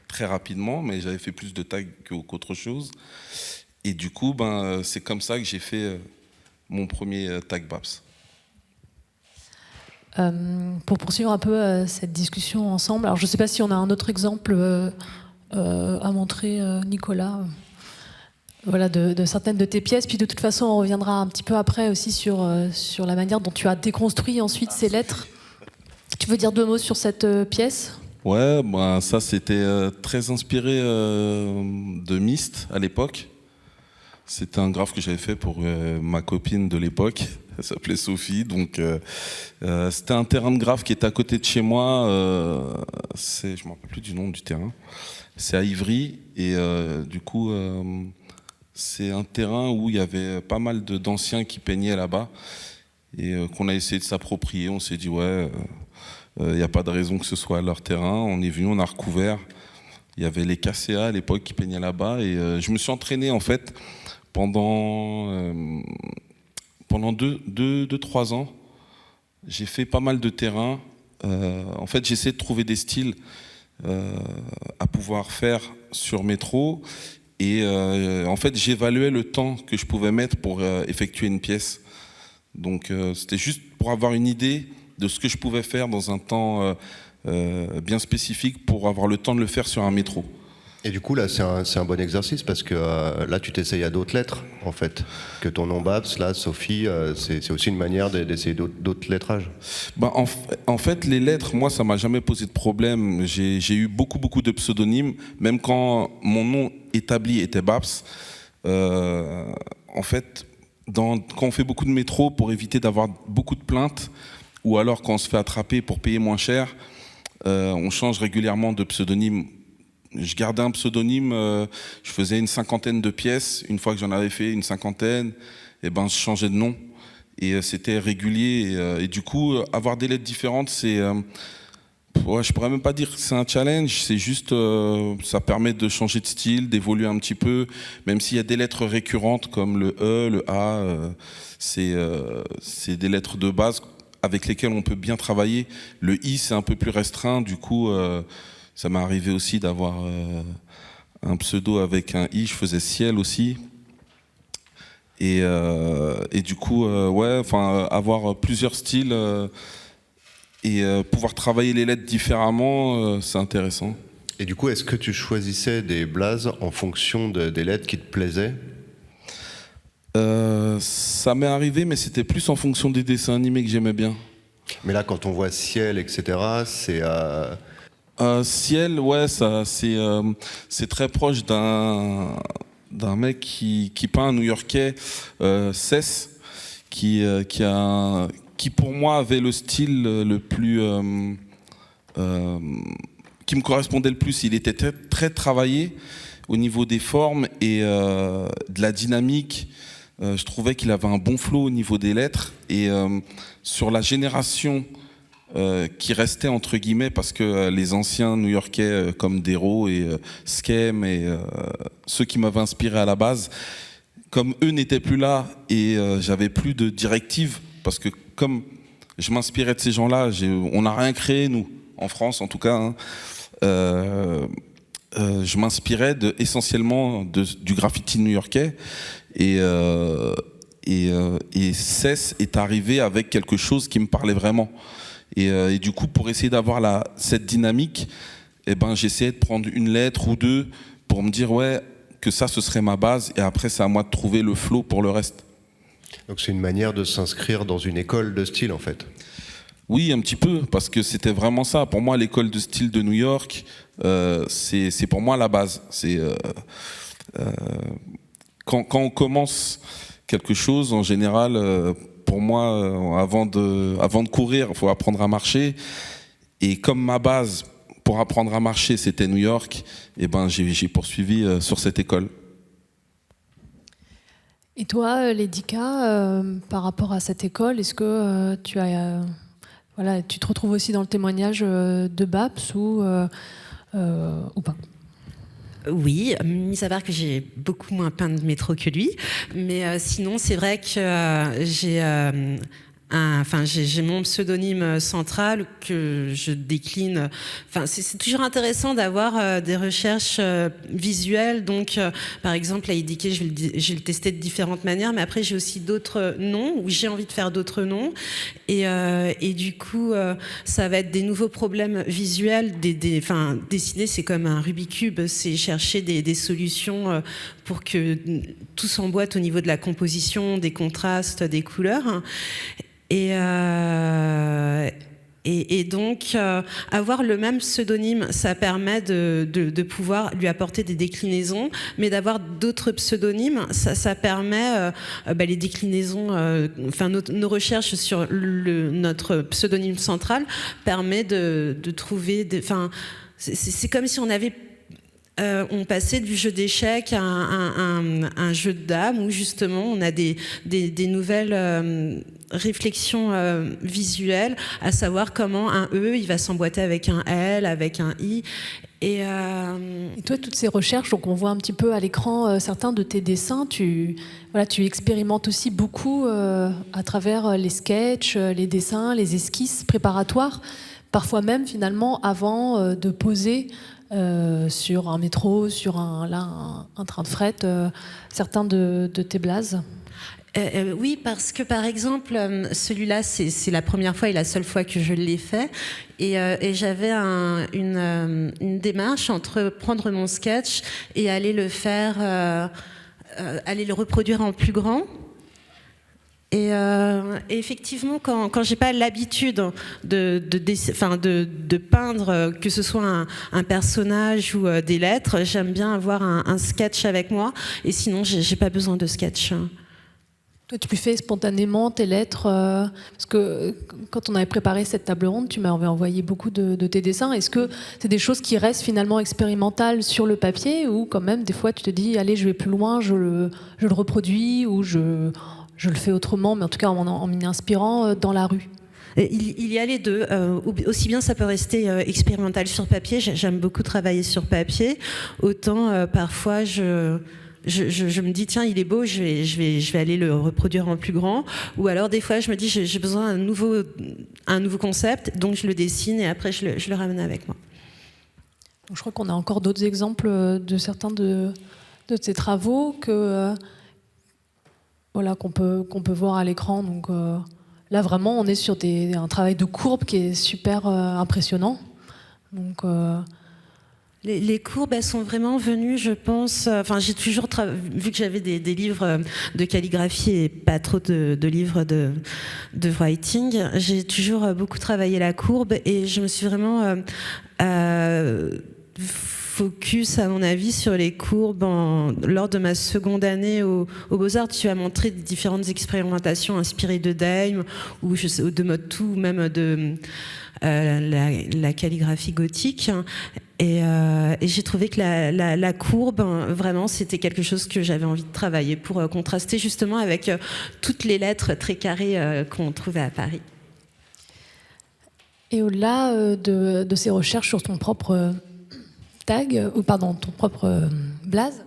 Speaker 4: très rapidement, mais j'avais fait plus de tags qu'autre chose. Et du coup, c'est comme ça que j'ai fait mon premier tag Babs.
Speaker 1: Pour poursuivre un peu cette discussion ensemble, alors je ne sais pas si on a un autre exemple à montrer, Nicolas, voilà, de certaines de tes pièces. Puis de toute façon, on reviendra un petit peu après aussi sur la manière dont tu as déconstruit ensuite ces lettres. Tu veux dire 2 mots sur cette pièce ?
Speaker 4: Ouais, ça c'était très inspiré de Myst à l'époque. C'était un graphe que j'avais fait pour ma copine de l'époque. Elle s'appelait Sophie. Donc, c'était un terrain de graphe qui était à côté de chez moi. Je ne me rappelle plus du nom du terrain. C'est à Ivry. Et du coup, c'est un terrain où il y avait pas mal d'anciens qui peignaient là-bas. Et qu'on a essayé de s'approprier. On s'est dit, ouais, il n'y a pas de raison que ce soit leur terrain. On est venu, on a recouvert. Il y avait les KCA à l'époque qui peignaient là-bas. Et je me suis entraîné, en fait, pendant 2-3 ans, j'ai fait pas mal de terrain. En fait, j'essaie de trouver des styles à pouvoir faire sur métro. Et en fait, j'évaluais le temps que je pouvais mettre pour effectuer une pièce. Donc, c'était juste pour avoir une idée de ce que je pouvais faire dans un temps bien spécifique pour avoir le temps de le faire sur un métro.
Speaker 2: Et du coup, là, c'est un bon exercice parce que là, tu t'essayes à d'autres lettres, en fait. Que ton nom Babs, là, Sophie, c'est aussi une manière d'essayer d'autres lettrages.
Speaker 4: En fait, les lettres, moi, ça m'a jamais posé de problème. J'ai eu beaucoup de pseudonymes, même quand mon nom établi était Babs. En fait, quand on fait beaucoup de métro, pour éviter d'avoir beaucoup de plaintes, ou alors quand on se fait attraper pour payer moins cher, on change régulièrement de pseudonyme. Je gardais un pseudonyme, je faisais une 50aine de pièces. Une fois que j'en avais fait une 50aine, je changeais de nom. Et c'était régulier. Et du coup, avoir des lettres différentes, je pourrais même pas dire que c'est un challenge. C'est juste, ça permet de changer de style, d'évoluer un petit peu. Même s'il y a des lettres récurrentes comme le E, le A, c'est des lettres de base avec lesquels on peut bien travailler. Le I, c'est un peu plus restreint, du coup, ça m'est arrivé aussi d'avoir un pseudo avec un I, je faisais ciel aussi. Et du coup, ouais, enfin, avoir plusieurs styles et pouvoir travailler les lettres différemment, c'est intéressant.
Speaker 2: Et du coup, est-ce que tu choisissais des blazes en fonction des lettres qui te plaisaient?
Speaker 4: Ça m'est arrivé, mais c'était plus en fonction des dessins animés que j'aimais bien.
Speaker 2: Mais là, quand on voit ciel, etc., c'est...
Speaker 4: Ciel, ouais, ça, c'est très proche d'un mec qui peint, un New-Yorkais, Cess, qui pour moi avait le style le plus... qui me correspondait le plus. Il était très, très travaillé au niveau des formes et de la dynamique. Je trouvais qu'il avait un bon flow au niveau des lettres. Et sur la génération qui restait, entre guillemets, parce que les anciens New-Yorkais comme Dero et Skem et ceux qui m'avaient inspiré à la base, comme eux n'étaient plus là et j'avais plus de directives, parce que comme je m'inspirais de ces gens-là, on n'a rien créé, nous, en France en tout cas, hein. Je m'inspirais essentiellement du graffiti new-yorkais et Cess est arrivé avec quelque chose qui me parlait vraiment. Et du coup, pour essayer d'avoir cette dynamique, eh ben, j'essayais de prendre une lettre ou deux pour me dire ouais, que ça, ce serait ma base. Et après, c'est à moi de trouver le flow pour le reste.
Speaker 2: Donc c'est une manière de s'inscrire dans une école de style, en fait.
Speaker 4: Oui, un petit peu, parce que c'était vraiment ça. Pour moi, l'école de style de New York, c'est pour moi la base. Quand on commence quelque chose, en général, pour moi, avant de courir, il faut apprendre à marcher. Et comme ma base pour apprendre à marcher, c'était New York, eh ben, j'ai poursuivi sur cette école.
Speaker 1: Et toi, Lédica, par rapport à cette école, est-ce que tu as... Voilà, tu te retrouves aussi dans le témoignage de Babs ou pas?
Speaker 3: Oui, mis à part que j'ai beaucoup moins peint de métro que lui, mais sinon c'est vrai que j'ai mon pseudonyme central que je décline. Enfin, c'est toujours intéressant d'avoir des recherches visuelles. Donc, par exemple, à IDK, je vais le tester de différentes manières, mais après, j'ai aussi d'autres noms où j'ai envie de faire d'autres noms. Et du coup, ça va être des nouveaux problèmes visuels. Dessiner, c'est comme un Rubik's Cube. C'est chercher des solutions pour que tout s'emboîte au niveau de la composition, des contrastes, des couleurs. Et donc, avoir le même pseudonyme, ça permet de pouvoir lui apporter des déclinaisons, mais d'avoir d'autres pseudonymes, ça permet les déclinaisons, nos recherches sur notre pseudonyme central permet de trouver, c'est comme si on avait on passait du jeu d'échecs à un jeu de dames où justement on a des nouvelles réflexions visuelles, à savoir comment un E il va s'emboîter avec un L, avec un I. Et
Speaker 1: toi, toutes ces recherches, donc on voit un petit peu à l'écran certains de tes dessins, tu expérimentes aussi beaucoup à travers les sketchs, les dessins, les esquisses préparatoires, parfois même finalement avant de poser sur un métro, sur un train de fret, certains de tes blazes.
Speaker 3: Oui, parce que par exemple, celui-là, c'est la première fois et la seule fois que je l'ai fait. Et j'avais une démarche entre prendre mon sketch et aller le faire, aller le reproduire en plus grand. Et effectivement, quand j'ai pas l'habitude de peindre, que ce soit un personnage ou des lettres, j'aime bien avoir un sketch avec moi. Et sinon, j'ai pas besoin de sketch.
Speaker 1: Toi, tu fais spontanément tes lettres parce que quand on avait préparé cette table ronde, tu m'avais envoyé beaucoup de tes dessins. Est-ce que c'est des choses qui restent finalement expérimentales sur le papier ou quand même des fois tu te dis allez, je vais plus loin, je le reproduis ou je le fais autrement, mais en tout cas en m'y inspirant dans la rue?
Speaker 3: Il y a les deux. Aussi bien ça peut rester expérimental sur papier. J'aime beaucoup travailler sur papier. Autant parfois je je me dis tiens, il est beau, je vais aller le reproduire en plus grand. Ou alors des fois je me dis j'ai besoin d'un nouveau concept, donc je le dessine et après je le ramène avec moi.
Speaker 1: Je crois qu'on a encore d'autres exemples de certains de tes travaux qu'on peut voir à l'écran. Donc là vraiment on est sur un travail de courbe qui est super impressionnant. Donc
Speaker 3: les courbes, elles sont vraiment venues, je pense. Enfin, j'ai toujours vu que j'avais des livres de calligraphie et pas trop de livres de writing. J'ai toujours beaucoup travaillé la courbe et je me suis vraiment focus, à mon avis, sur les courbes lors de ma seconde année au Beaux-Arts. Tu as montré différentes expérimentations inspirées de Daim ou de Mode ou même de la calligraphie gothique. Et j'ai trouvé que la courbe, vraiment, c'était quelque chose que j'avais envie de travailler pour contraster justement avec toutes les lettres très carrées qu'on trouvait à Paris.
Speaker 1: Et au-delà de ces recherches sur ton propre ton propre blaze,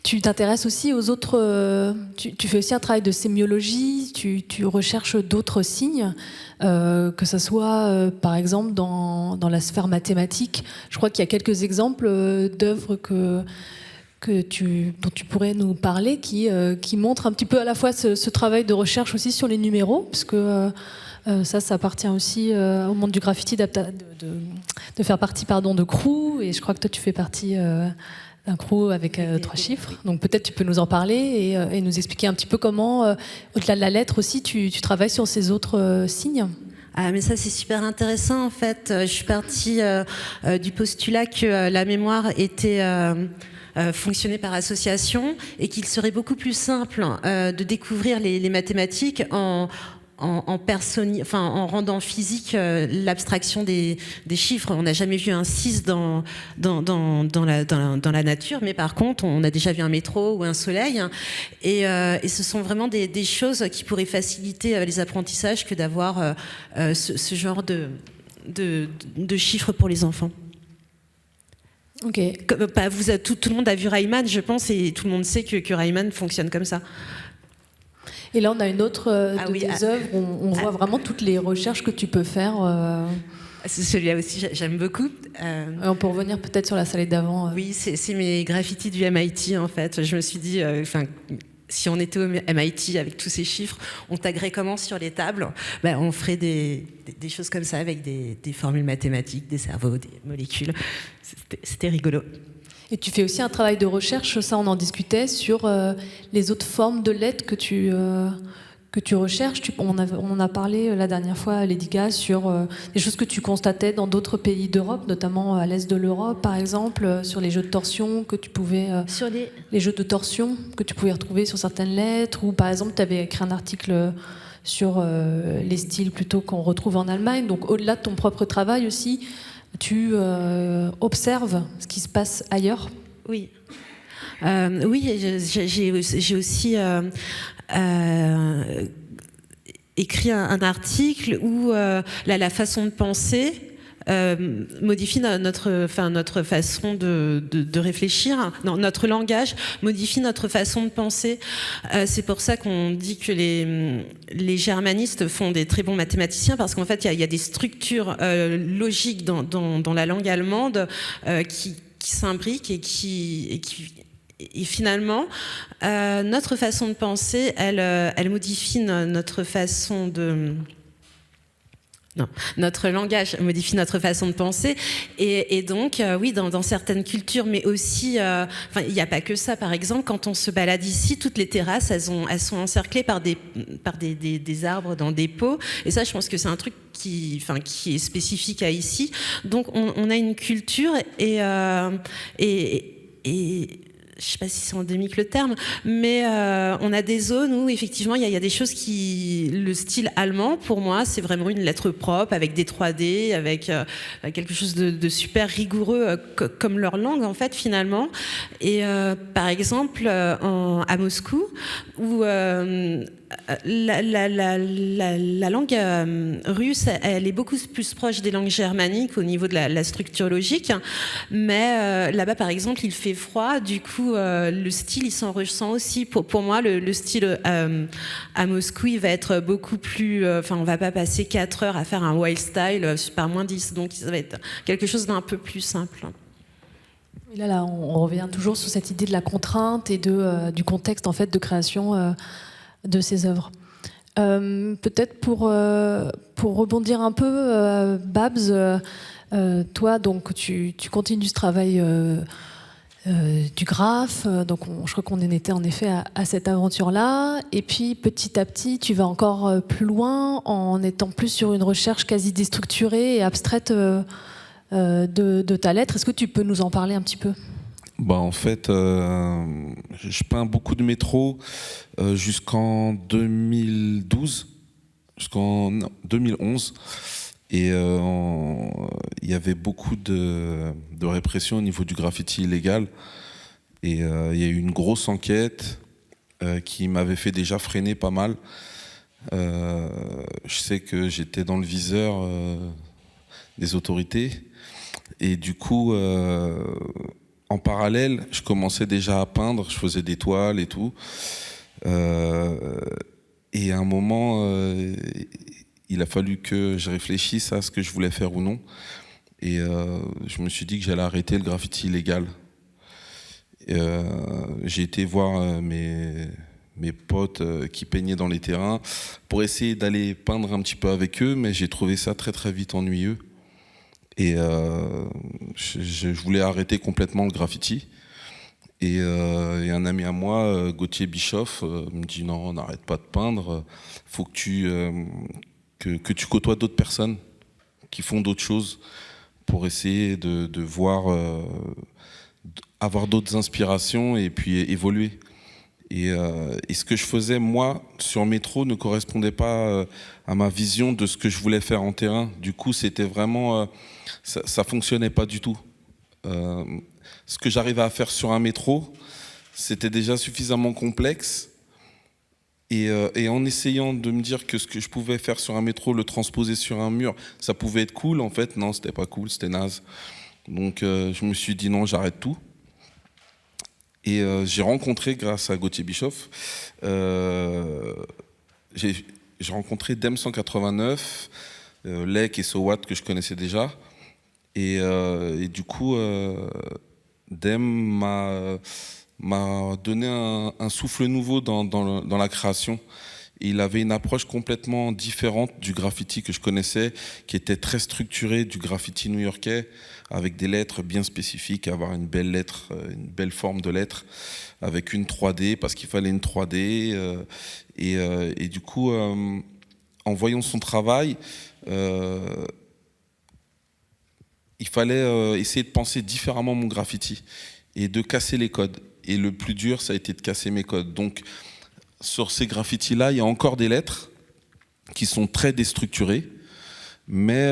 Speaker 1: tu t'intéresses aussi aux autres. Tu fais aussi un travail de sémiologie, tu recherches d'autres signes, que ce soit par exemple dans la sphère mathématique. Je crois qu'il y a quelques exemples d'œuvres dont tu pourrais nous parler qui montrent un petit peu à la fois ce travail de recherche aussi sur les numéros, parce que ça appartient aussi au monde du graffiti de faire partie de crew, et je crois que toi tu fais partie d'un crew avec 3 chiffres. Donc peut-être tu peux nous en parler et nous expliquer un petit peu comment, au-delà de la lettre aussi, tu travailles sur ces autres signes.
Speaker 3: Ah, mais ça c'est super intéressant en fait. Je suis partie du postulat que la mémoire était fonctionnait par association et qu'il serait beaucoup plus simple de découvrir les mathématiques en rendant physique l'abstraction des chiffres. On n'a jamais vu un 6 dans la nature, mais par contre, on a déjà vu un métro ou un soleil. Et ce sont vraiment des choses qui pourraient faciliter les apprentissages que d'avoir ce genre de chiffres pour les enfants.
Speaker 1: Ok.
Speaker 3: Tout le monde a vu Rayman, je pense, et tout le monde sait que Rayman fonctionne comme ça.
Speaker 1: Et là, on a une autre tes œuvres où on voit vraiment toutes les recherches que tu peux faire.
Speaker 3: Celui-là aussi, j'aime beaucoup.
Speaker 1: On peut revenir peut-être sur la slide d'avant.
Speaker 3: Oui, c'est mes graffitis du MIT, en fait. Je me suis dit, si on était au MIT avec tous ces chiffres, on taguerait comment sur les tables ? On ferait des choses comme ça avec des formules mathématiques, des cerveaux, des molécules. C'était rigolo.
Speaker 1: Et tu fais aussi un travail de recherche, ça on en discutait, sur les autres formes de lettres que tu recherches. On en a parlé la dernière fois, Lady Gaga, sur des choses que tu constatais dans d'autres pays d'Europe, notamment à l'est de l'Europe, par exemple, sur les jeux de torsion que tu pouvais... les jeux de torsion que tu pouvais retrouver sur certaines lettres, ou par exemple, tu avais écrit un article sur les styles plutôt qu'on retrouve en Allemagne. Donc au-delà de ton propre travail aussi, tu observes ce qui se passe ailleurs.
Speaker 3: Oui. J'ai aussi écrit un article où la façon de penser modifie notre façon de réfléchir. Non, notre langage modifie notre façon de penser. C'est pour ça qu'on dit que les germanistes font des très bons mathématiciens, parce qu'en fait, il y a des structures logiques dans la langue allemande qui s'imbriquent et finalement, notre façon de penser, elle modifie notre façon de... Non, notre langage modifie notre façon de penser, et donc oui, dans certaines cultures, mais aussi, il n'y a pas que ça. Par exemple, quand on se balade ici, toutes les terrasses, elles sont encerclées par des arbres dans des pots, et ça, je pense que c'est un truc qui est spécifique à ici. Donc, on a une culture et je ne sais pas si c'est endémique le terme, mais on a des zones où effectivement il y a des choses qui... Le style allemand, pour moi, c'est vraiment une lettre propre, avec des 3D, avec quelque chose de super rigoureux, comme leur langue en fait finalement. Et par exemple, à Moscou, où la langue russe, elle est beaucoup plus proche des langues germaniques au niveau de la structure logique, mais là-bas, par exemple, il fait froid, du coup, le style, il s'en ressent aussi. Pour moi, le style à Moscou, il va être beaucoup plus... on va pas passer 4 heures à faire un wild style par -10, donc ça va être quelque chose d'un peu plus simple.
Speaker 1: Et là, on revient toujours sur cette idée de la contrainte et du contexte en fait de création de ces œuvres. Peut-être pour rebondir un peu, Babs, toi, donc tu continues ce travail du graphe. Donc, je crois qu'on en était en effet à cette aventure-là. Et puis, petit à petit, tu vas encore plus loin en étant plus sur une recherche quasi déstructurée et abstraite. De ta lettre. Est-ce que tu peux nous en parler un petit peu ?
Speaker 4: En fait, je peins beaucoup de métro jusqu'en 2012, jusqu'en 2011. Et il y avait beaucoup de répression au niveau du graffiti illégal. Et il y a eu une grosse enquête qui m'avait fait déjà freiner pas mal. Je sais que j'étais dans le viseur des autorités. Et du coup, en parallèle, je commençais déjà à peindre, je faisais des toiles et tout. Et à un moment, il a fallu que je réfléchisse à ce que je voulais faire ou non. Et je me suis dit que j'allais arrêter le graffiti illégal. J'ai été voir mes potes qui peignaient dans les terrains pour essayer d'aller peindre un petit peu avec eux, mais j'ai trouvé ça très très vite ennuyeux. Et je voulais arrêter complètement le graffiti. Et un ami à moi, Gauthier Bischoff, me dit non, n'arrête pas de peindre. Faut que tu côtoies d'autres personnes qui font d'autres choses pour essayer de voir, avoir d'autres inspirations et puis évoluer. Et ce que je faisais, moi, sur métro, ne correspondait pas à ma vision de ce que je voulais faire en terrain. Du coup, c'était vraiment... ça fonctionnait pas du tout. Ce que j'arrivais à faire sur un métro, c'était déjà suffisamment complexe. Et en essayant de me dire que ce que je pouvais faire sur un métro, le transposer sur un mur, ça pouvait être cool. En fait, non, c'était pas cool, c'était naze. Donc, je me suis dit non, j'arrête tout. Et j'ai rencontré, grâce à Gauthier Bischoff, j'ai rencontré Dem 189, Lek et Sowat que je connaissais déjà. Et du coup, Dem m'a donné un souffle nouveau dans la création. Et il avait une approche complètement différente du graffiti que je connaissais, qui était très structuré, du graffiti new-yorkais, avec des lettres bien spécifiques, avoir une belle lettre, une belle forme de lettre, avec une 3D, parce qu'il fallait une 3D. Et du coup, en voyant son travail, il fallait essayer de penser différemment mon graffiti et de casser les codes. Et le plus dur, ça a été de casser mes codes. Donc, sur ces graffitis-là, il y a encore des lettres qui sont très déstructurées, mais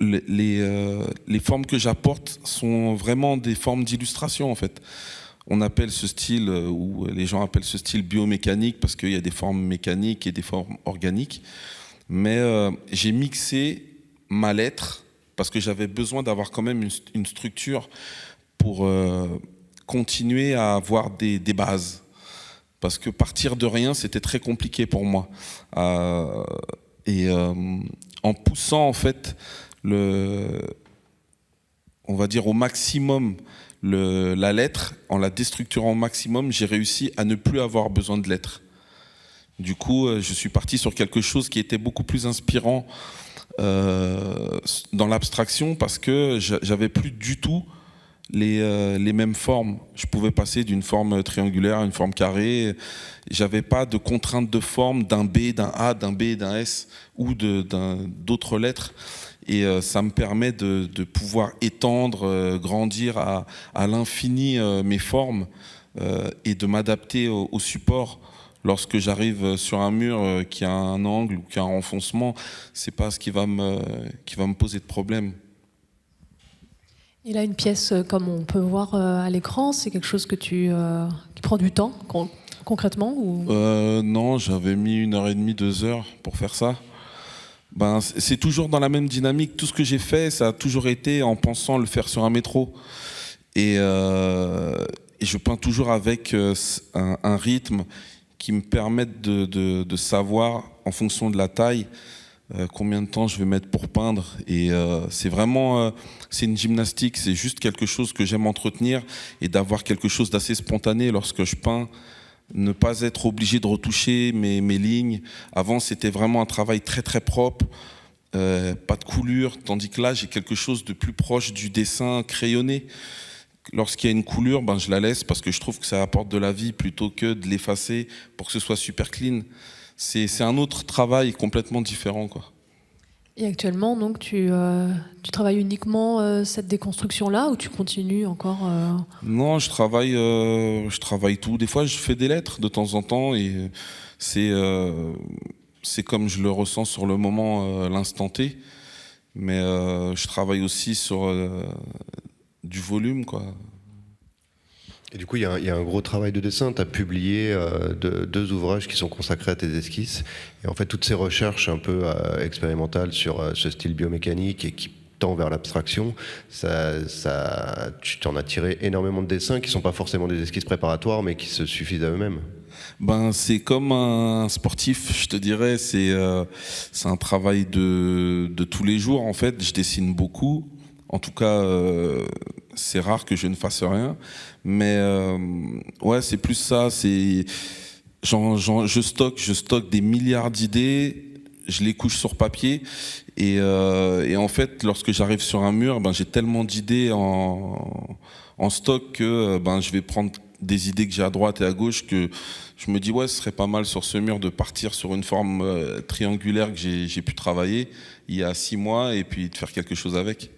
Speaker 4: les formes que j'apporte sont vraiment des formes d'illustration, en fait. On appelle ce style, ou les gens appellent ce style biomécanique, parce qu'il y a des formes mécaniques et des formes organiques. Mais j'ai mixé ma lettre, parce que j'avais besoin d'avoir quand même une structure pour continuer à avoir des bases. Parce que partir de rien, c'était très compliqué pour moi. En poussant, en fait, on va dire au maximum la lettre, en la déstructurant au maximum, j'ai réussi à ne plus avoir besoin de lettres. Du coup, je suis parti sur quelque chose qui était beaucoup plus inspirant dans l'abstraction, parce que j'avais plus du tout les mêmes formes. Je pouvais passer d'une forme triangulaire à une forme carrée. J'avais pas de contrainte de forme d'un B, d'un A, d'un B, d'un S ou d'autres lettres. Et ça me permet de pouvoir étendre, grandir à l'infini mes formes et de m'adapter au support. Lorsque j'arrive sur un mur qui a un angle ou qui a un renfoncement, c'est pas ce qui va me poser de problème.
Speaker 1: Et là, une pièce comme on peut voir à l'écran, c'est quelque chose qui prend du temps, concrètement ou...
Speaker 4: Non, j'avais mis 1h30, 2 heures pour faire ça. Ben, c'est toujours dans la même dynamique. Tout ce que j'ai fait, ça a toujours été en pensant le faire sur un métro. Et je peins toujours avec un rythme qui me permette de savoir, en fonction de la taille, combien de temps je vais mettre pour peindre. Et c'est vraiment c'est une gymnastique, c'est juste quelque chose que j'aime entretenir et d'avoir quelque chose d'assez spontané lorsque je peins. Ne pas être obligé de retoucher mes lignes. Avant, c'était vraiment un travail très très propre, pas de coulure, tandis que là, j'ai quelque chose de plus proche du dessin crayonné. Lorsqu'il y a une coulure, ben, je la laisse parce que je trouve que ça apporte de la vie plutôt que de l'effacer pour que ce soit super clean. C'est un autre travail complètement différent, quoi.
Speaker 1: Et actuellement, donc, tu travailles uniquement cette déconstruction-là ou tu continues encore
Speaker 4: Non, je travaille tout. Des fois, je fais des lettres de temps en temps et c'est comme je le ressens sur le moment, l'instant T. Mais je travaille aussi sur du volume, quoi.
Speaker 2: Et du coup, il y a un gros travail de dessin. Tu as publié 2 ouvrages qui sont consacrés à tes esquisses. Et en fait, toutes ces recherches un peu expérimentales sur ce style biomécanique et qui tend vers l'abstraction, tu t'en as tiré énormément de dessins qui ne sont pas forcément des esquisses préparatoires, mais qui se suffisent à eux-mêmes.
Speaker 4: Ben, c'est comme un sportif, je te dirais. C'est un travail de tous les jours. En fait, je dessine beaucoup. En tout cas, c'est rare que je ne fasse rien. Mais ouais, c'est plus ça. Je stocke des milliards d'idées, je les couche sur papier. Et en fait, lorsque j'arrive sur un mur, ben, j'ai tellement d'idées en stock que ben, je vais prendre des idées que j'ai à droite et à gauche que je me dis, ouais, ce serait pas mal sur ce mur de partir sur une forme triangulaire que j'ai pu travailler il y a 6 mois et puis de faire quelque chose avec.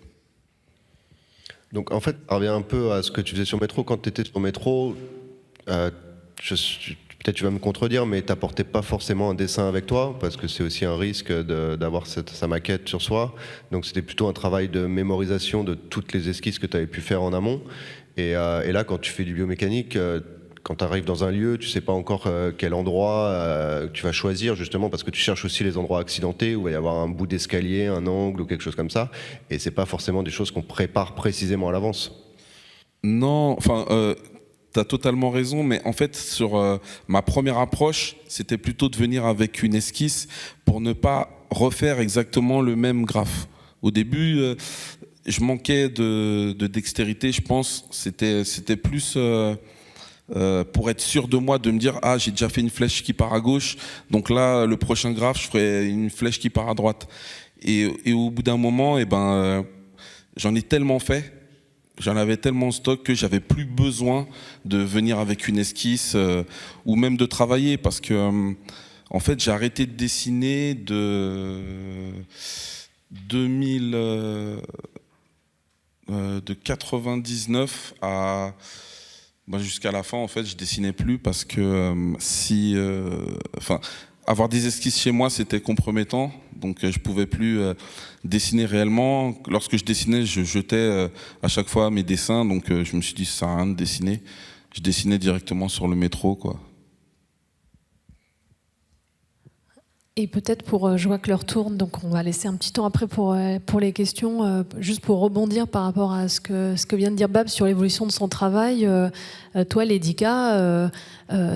Speaker 2: Donc en fait, ça revient un peu à ce que tu faisais sur Métro. Quand tu étais sur Métro, peut-être tu vas me contredire, mais tu n'apportais pas forcément un dessin avec toi, parce que c'est aussi un risque d'avoir sa maquette sur soi. Donc c'était plutôt un travail de mémorisation de toutes les esquisses que tu avais pu faire en amont. Et là, quand tu fais du biomécanique, quand tu arrives dans un lieu, tu ne sais pas encore quel endroit tu vas choisir, justement, parce que tu cherches aussi les endroits accidentés, où il va y avoir un bout d'escalier, un angle ou quelque chose comme ça. Et ce n'est pas forcément des choses qu'on prépare précisément à l'avance.
Speaker 4: Non, enfin, tu as totalement raison, mais en fait, sur ma première approche, c'était plutôt de venir avec une esquisse pour ne pas refaire exactement le même graphe. Au début, je manquais de dextérité, je pense. C'était plus... pour être sûr de moi, de me dire, ah, j'ai déjà fait une flèche qui part à gauche, donc là, le prochain graphe, je ferai une flèche qui part à droite. Et au bout d'un moment, j'en ai tellement fait, j'en avais tellement en stock que j'avais plus besoin de venir avec une esquisse ou même de travailler, parce que en fait, j'ai arrêté de dessiner de 99 à... jusqu'à la fin, en fait, je dessinais plus parce que avoir des esquisses chez moi, c'était compromettant. Donc, je pouvais plus dessiner réellement. Lorsque je dessinais, je jetais à chaque fois mes dessins. Donc, je me suis dit, ça sert à rien de dessiner. Je dessinais directement sur le métro, quoi.
Speaker 1: Et peut-être je vois que l'heure tourne, donc on va laisser un petit temps après pour les questions, juste pour rebondir par rapport à ce que vient de dire Babs sur l'évolution de son travail. Toi, Lédica,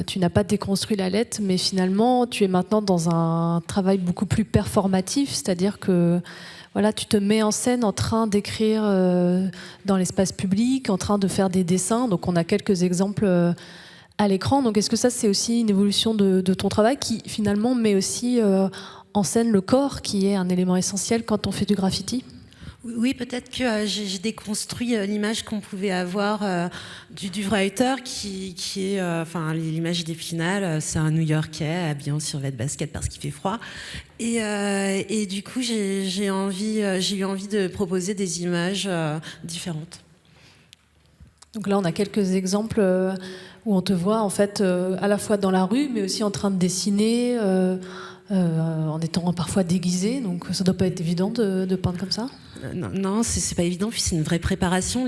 Speaker 1: tu n'as pas déconstruit la lettre, mais finalement, tu es maintenant dans un travail beaucoup plus performatif, c'est-à-dire que voilà, tu te mets en scène en train d'écrire dans l'espace public, en train de faire des dessins. Donc on a quelques exemples à l'écran. Donc est-ce que ça, c'est aussi une évolution de ton travail qui finalement met aussi en scène le corps, qui est un élément essentiel quand on fait du graffiti ?
Speaker 3: Oui, peut-être que j'ai déconstruit l'image qu'on pouvait avoir du writer qui est, l'image d'Épinal, c'est un New-Yorkais habillé en survêt de basket parce qu'il fait froid. Et du coup, j'ai eu envie de proposer des images différentes.
Speaker 1: Donc là, on a quelques exemples où on te voit en fait à la fois dans la rue, mais aussi en train de dessiner en étant parfois déguisé, donc ça doit pas être évident de peindre comme ça.
Speaker 3: Non, c'est pas évident, puis c'est une vraie préparation.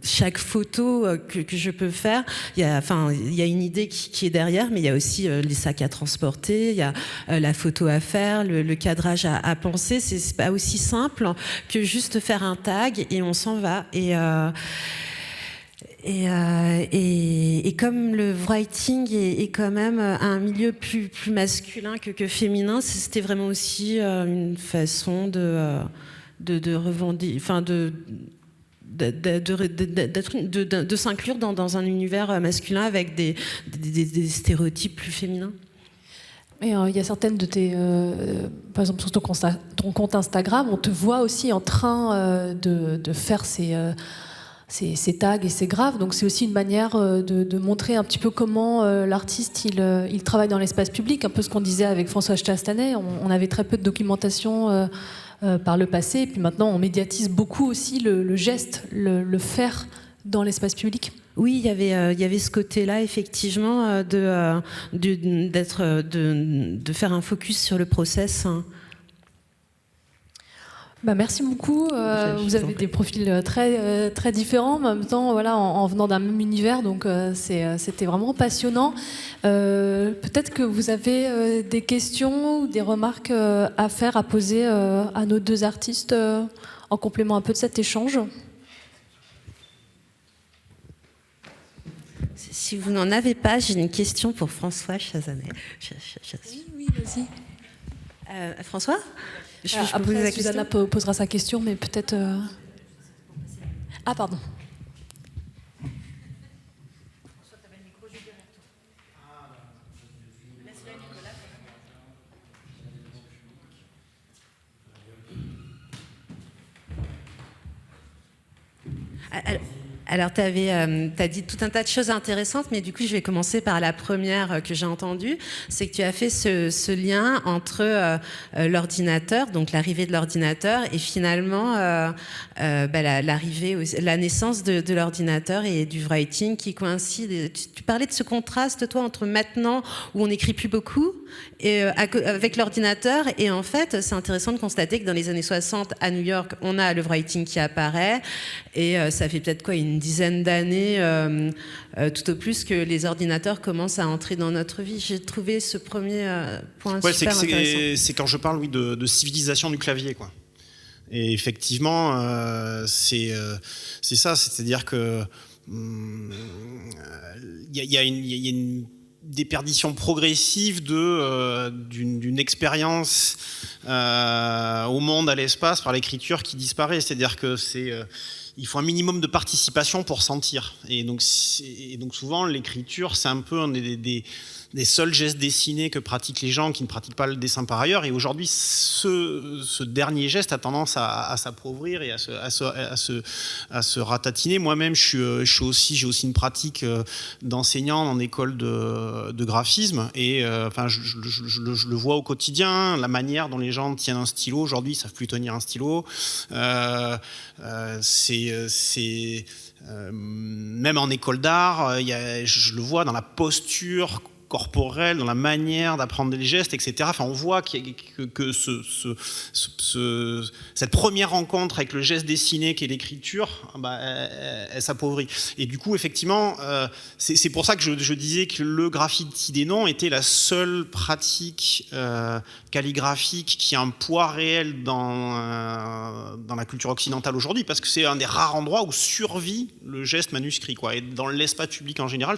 Speaker 3: Chaque photo que je peux faire, il y a une idée qui est derrière, mais il y a aussi les sacs à transporter, il y a la photo à faire, le cadrage à penser. C'est pas aussi simple que juste faire un tag et on s'en va. Et comme le writing est quand même un milieu plus masculin que féminin, c'était vraiment aussi une façon de revendiquer, enfin de s'inclure dans un univers masculin avec des stéréotypes plus féminins.
Speaker 1: Et il y a certaines de tes, par exemple sur ton compte Instagram, on te voit aussi en train de faire ces tags et ces graphes, donc c'est aussi une manière de montrer un petit peu comment l'artiste il travaille dans l'espace public, un peu ce qu'on disait avec François Chastanet. On avait très peu de documentation par le passé, et puis maintenant on médiatise beaucoup aussi le geste, le faire dans l'espace public.
Speaker 3: Oui, il y avait ce côté-là effectivement de faire un focus sur le process.
Speaker 1: Merci beaucoup. Vous avez des profils très, très différents, mais en même temps, voilà, en venant d'un même univers, donc c'était vraiment passionnant. Peut-être que vous avez des questions ou des remarques à faire, à poser à nos deux artistes en complément un peu de cet échange.
Speaker 3: Si vous n'en avez pas, j'ai une question pour François Chazanet.
Speaker 1: Oui, vas-y.
Speaker 3: François ? Je peux
Speaker 1: Après,
Speaker 3: poser la
Speaker 1: Susanna
Speaker 3: question
Speaker 1: posera sa question, mais peut-être... Ah, pardon.
Speaker 3: Alors, tu as dit tout un tas de choses intéressantes, mais du coup, je vais commencer par la première que j'ai entendue. C'est que tu as fait ce lien entre l'ordinateur, donc l'arrivée de l'ordinateur, et finalement la naissance de l'ordinateur et du writing qui coïncident. Tu parlais de ce contraste, toi, entre maintenant, où on n'écrit plus beaucoup, et avec l'ordinateur. Et en fait, c'est intéressant de constater que dans les années 60, à New York, on a le writing qui apparaît, et ça fait peut-être une dizaine d'années, tout au plus, que les ordinateurs commencent à entrer dans notre vie. J'ai trouvé ce premier point super intéressant.
Speaker 5: C'est quand je parle, oui, de civilisation du clavier, quoi. Et effectivement, c'est ça, c'est-à-dire que il y a une déperdition progressive d'une expérience au monde, à l'espace, par l'écriture qui disparaît. C'est-à-dire que il faut un minimum de participation pour sentir. Et donc souvent, l'écriture, c'est un peu des seuls gestes dessinés que pratiquent les gens qui ne pratiquent pas le dessin par ailleurs. Et aujourd'hui, ce dernier geste a tendance à s'appauvrir et à se ratatiner. Moi-même, j'ai aussi une pratique d'enseignant en école de graphisme. Et je le vois au quotidien, la manière dont les gens tiennent un stylo. Aujourd'hui, ils ne savent plus tenir un stylo. Même en école d'art, je le vois dans la posture corporelle, dans la manière d'apprendre les gestes, etc. Enfin, on voit que cette première rencontre avec le geste dessiné qui est l'écriture, elle s'appauvrit. Et du coup, effectivement, c'est pour ça que je disais que le graffiti des noms était la seule pratique calligraphique qui a un poids réel dans la culture occidentale aujourd'hui, parce que c'est un des rares endroits où survit le geste manuscrit, quoi. Et dans l'espace public en général,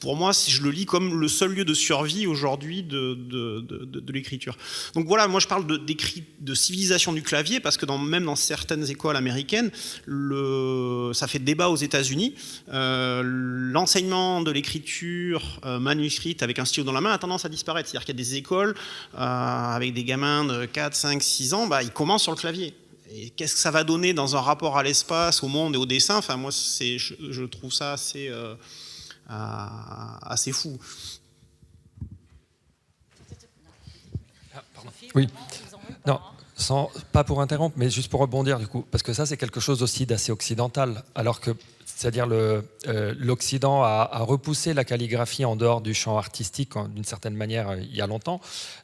Speaker 5: pour moi, je le lis comme le seul lieu de survie aujourd'hui de l'écriture. Donc voilà, moi je parle de civilisation du clavier, parce que même dans certaines écoles américaines, ça fait débat aux États-Unis. L'enseignement de l'écriture manuscrite avec un stylo dans la main a tendance à disparaître. C'est-à-dire qu'il y a des écoles avec des gamins de 4, 5, 6 ans, ils commencent sur le clavier. Et qu'est-ce que ça va donner dans un rapport à l'espace, au monde et au dessin ? Enfin, moi, je trouve ça assez fou.
Speaker 6: Oui. Non, pas pour interrompre, mais juste pour rebondir du coup, parce que ça c'est quelque chose aussi d'assez occidental, alors que c'est-à-dire l'Occident a repoussé la calligraphie en dehors du champ artistique d'une certaine manière il y a longtemps,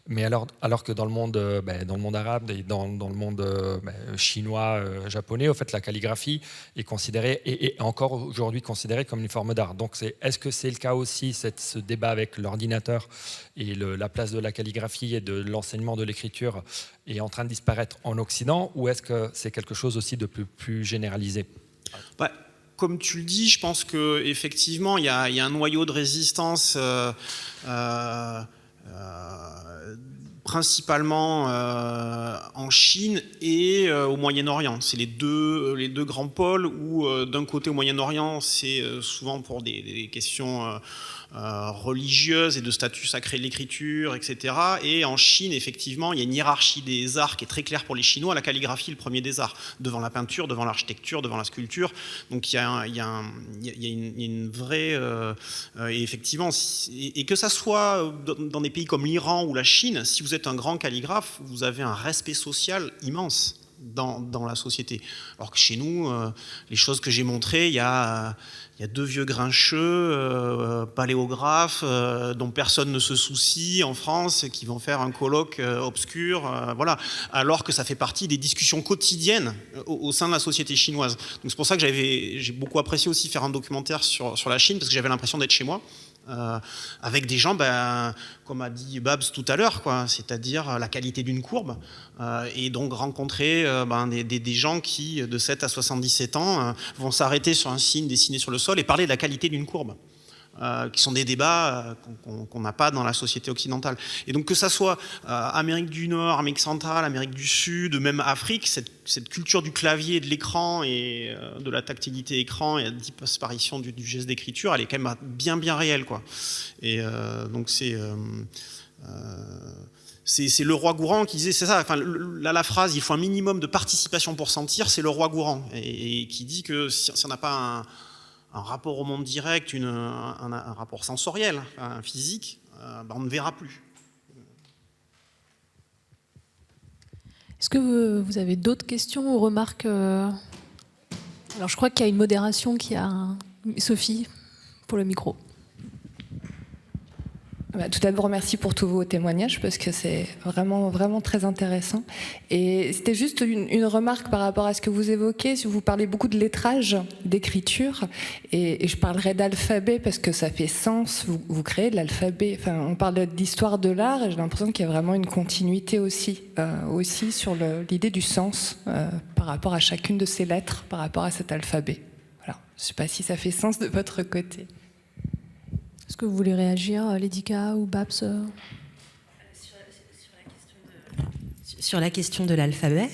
Speaker 6: mais alors que dans le monde arabe et dans le monde chinois, japonais, au fait, la calligraphie est considérée et encore aujourd'hui considérée comme une forme d'art. Donc est-ce que c'est le cas aussi, ce débat avec l'ordinateur et la place de la calligraphie et de l'enseignement de l'écriture est en train de disparaître en Occident, ou est-ce que c'est quelque chose aussi de plus généralisé?
Speaker 5: Comme tu le dis, je pense qu'effectivement, il y a un noyau de résistance principalement en Chine et au Moyen-Orient. C'est les deux grands pôles où, d'un côté, au Moyen-Orient, c'est souvent pour des questions religieuses et de statut sacré de l'écriture, etc. Et en Chine, effectivement, il y a une hiérarchie des arts qui est très claire pour les Chinois. La calligraphie est le premier des arts, devant la peinture, devant l'architecture, devant la sculpture. Donc il y a une vraie... et effectivement, et que ça soit dans des pays comme l'Iran ou la Chine, si vous êtes un grand calligraphe, vous avez un respect social immense dans la société. Alors que chez nous, les choses que j'ai montrées, il y a deux vieux grincheux, paléographes, dont personne ne se soucie en France, qui vont faire un colloque obscur, voilà. Alors que ça fait partie des discussions quotidiennes au sein de la société chinoise. Donc c'est pour ça que j'ai beaucoup apprécié aussi faire un documentaire sur la Chine, parce que j'avais l'impression d'être chez moi. Avec des gens, comme a dit Babs tout à l'heure, c'est-à-dire la qualité d'une courbe, et donc rencontrer des gens qui, de 7 à 77 ans, vont s'arrêter sur un signe dessiné sur le sol et parler de la qualité d'une courbe, qui sont des débats qu'on n'a pas dans la société occidentale. Et donc que ça soit Amérique du Nord, Amérique centrale, Amérique du Sud, même Afrique, cette culture du clavier, de l'écran et de la tactilité écran et la disparition du geste d'écriture, elle est quand même bien réelle, quoi. Et donc c'est le roi Gourand qui disait, c'est ça, enfin, la phrase, il faut un minimum de participation pour sentir, c'est le roi Gourand, et qui dit que si on n'a pas un rapport au monde direct, un rapport sensoriel, un physique, on ne verra plus.
Speaker 1: Est-ce que vous avez d'autres questions ou remarques? Alors je crois qu'il y a une modération qui a Sophie pour le micro.
Speaker 7: Tout d'abord, merci pour tous vos témoignages parce que c'est vraiment très intéressant. Et c'était juste une remarque par rapport à ce que vous évoquez. Vous parlez beaucoup de lettrage, d'écriture, et je parlerai d'alphabet parce que ça fait sens. Vous créez de l'alphabet. Enfin, on parle d'histoire de l'art et j'ai l'impression qu'il y a vraiment une continuité aussi sur l'idée du sens par rapport à chacune de ces lettres, par rapport à cet alphabet. Voilà. Je ne sais pas si ça fait sens de votre côté.
Speaker 1: Est-ce que vous voulez réagir, Lédica ou Babs?
Speaker 3: Sur la question de l'alphabet,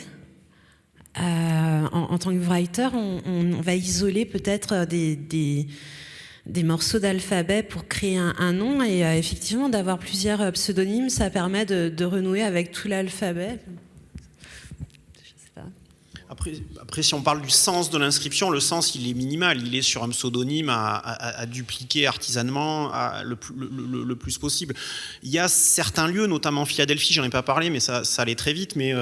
Speaker 3: en tant que writer, on va isoler peut-être des morceaux d'alphabet pour créer un nom, et effectivement d'avoir plusieurs pseudonymes, ça permet de renouer avec tout l'alphabet.
Speaker 5: Après, si on parle du sens de l'inscription, le sens, il est minimal. Il est sur un pseudonyme à dupliquer artisanement le plus possible. Il y a certains lieux, notamment Philadelphie, j'en ai pas parlé, mais ça allait très vite, mais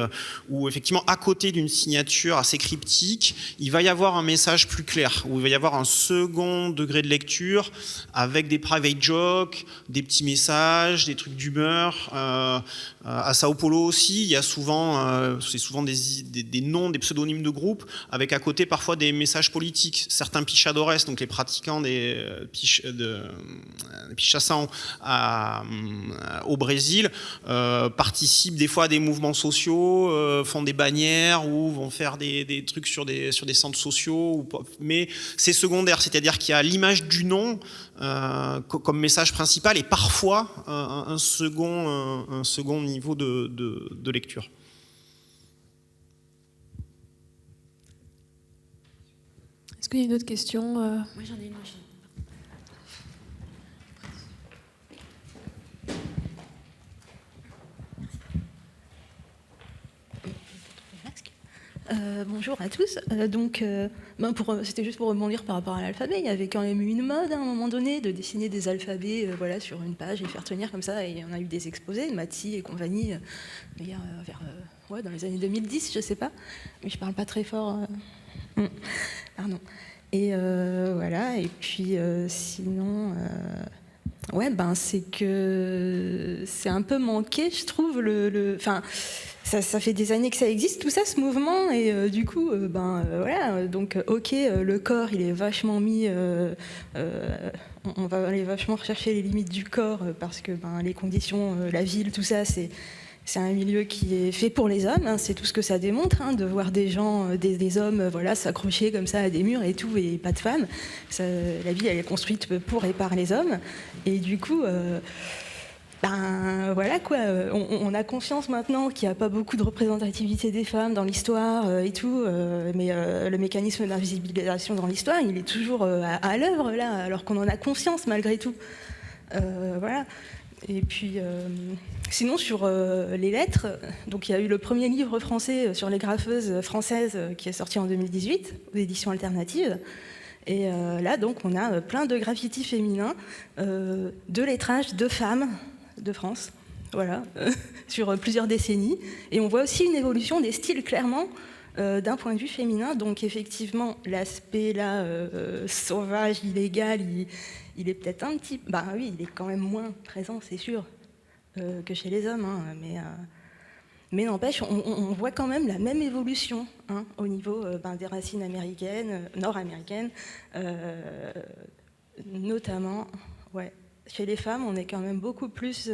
Speaker 5: où effectivement, à côté d'une signature assez cryptique, il va y avoir un message plus clair, où il va y avoir un second degré de lecture avec des private jokes, des petits messages, des trucs d'humeur. À Sao Paulo aussi, il y a souvent, c'est souvent des noms, des pseudonymes de groupe, avec à côté parfois des messages politiques. Certains pichadores, donc les pratiquants des pichação au Brésil, participent des fois à des mouvements sociaux, font des bannières ou vont faire des trucs sur des centres sociaux. Mais c'est secondaire, c'est-à-dire qu'il y a l'image du nom comme message principal et parfois un second niveau de lecture.
Speaker 1: Est-ce qu'il y a une autre question?
Speaker 3: Moi j'en ai une.
Speaker 8: Bonjour à tous. C'était juste pour rebondir par rapport à l'alphabet. Il y avait quand même eu une mode à un moment donné de dessiner des alphabets sur une page et faire tenir comme ça. Et on a eu des exposés, Mathy et compagnie, dans les années 2010, je sais pas. Mais je parle pas très fort. Pardon. Et voilà, et puis sinon, ouais, c'est que c'est un peu manqué, je trouve. Enfin, ça fait des années que ça existe, tout ça, ce mouvement, et du coup, voilà, donc ok, le corps, il est vachement mis, on va aller vachement rechercher les limites du corps, parce que les conditions, la ville, tout ça, c'est un milieu qui est fait pour les hommes, hein, c'est tout ce que ça démontre, hein, de voir des gens, des hommes voilà, s'accrocher comme ça à des murs et tout, et pas de femmes. La ville, elle est construite pour et par les hommes. Et du coup, voilà quoi, on a conscience maintenant qu'il n'y a pas beaucoup de représentativité des femmes dans l'histoire et tout, mais le mécanisme d'invisibilisation dans l'histoire, il est toujours à l'œuvre là, alors qu'on en a conscience malgré tout. Voilà. Et puis, sinon, sur les lettres, donc il y a eu le premier livre français sur les graffeuses françaises qui est sorti en 2018, aux éditions alternatives. Et là, donc, on a plein de graffitis féminins, de lettrage de femmes de France, voilà, sur plusieurs décennies. Et on voit aussi une évolution des styles, clairement, d'un point de vue féminin. Donc, effectivement, l'aspect là, sauvage, illégal, il est peut-être un petit... oui, il est quand même moins présent, c'est sûr, que chez les hommes. Hein, mais n'empêche, on voit quand même la même évolution, hein, au niveau des racines américaines, nord-américaines, notamment, ouais. Chez les femmes, on est quand même beaucoup plus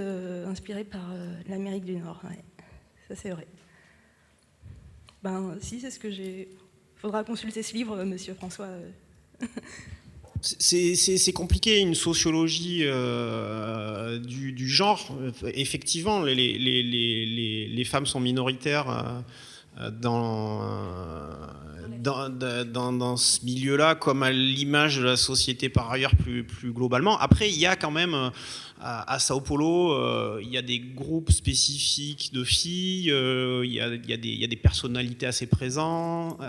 Speaker 8: inspiré par l'Amérique du Nord. Ouais. Ça, c'est vrai. Si, c'est ce que j'ai... Faudra consulter ce livre, monsieur François.
Speaker 5: C'est compliqué, une sociologie du genre. Effectivement, les femmes sont minoritaires dans ce milieu-là, comme à l'image de la société par ailleurs plus globalement. Après, il y a quand même à Sao Paulo, il y a des groupes spécifiques de filles, il y a des personnalités assez présentes,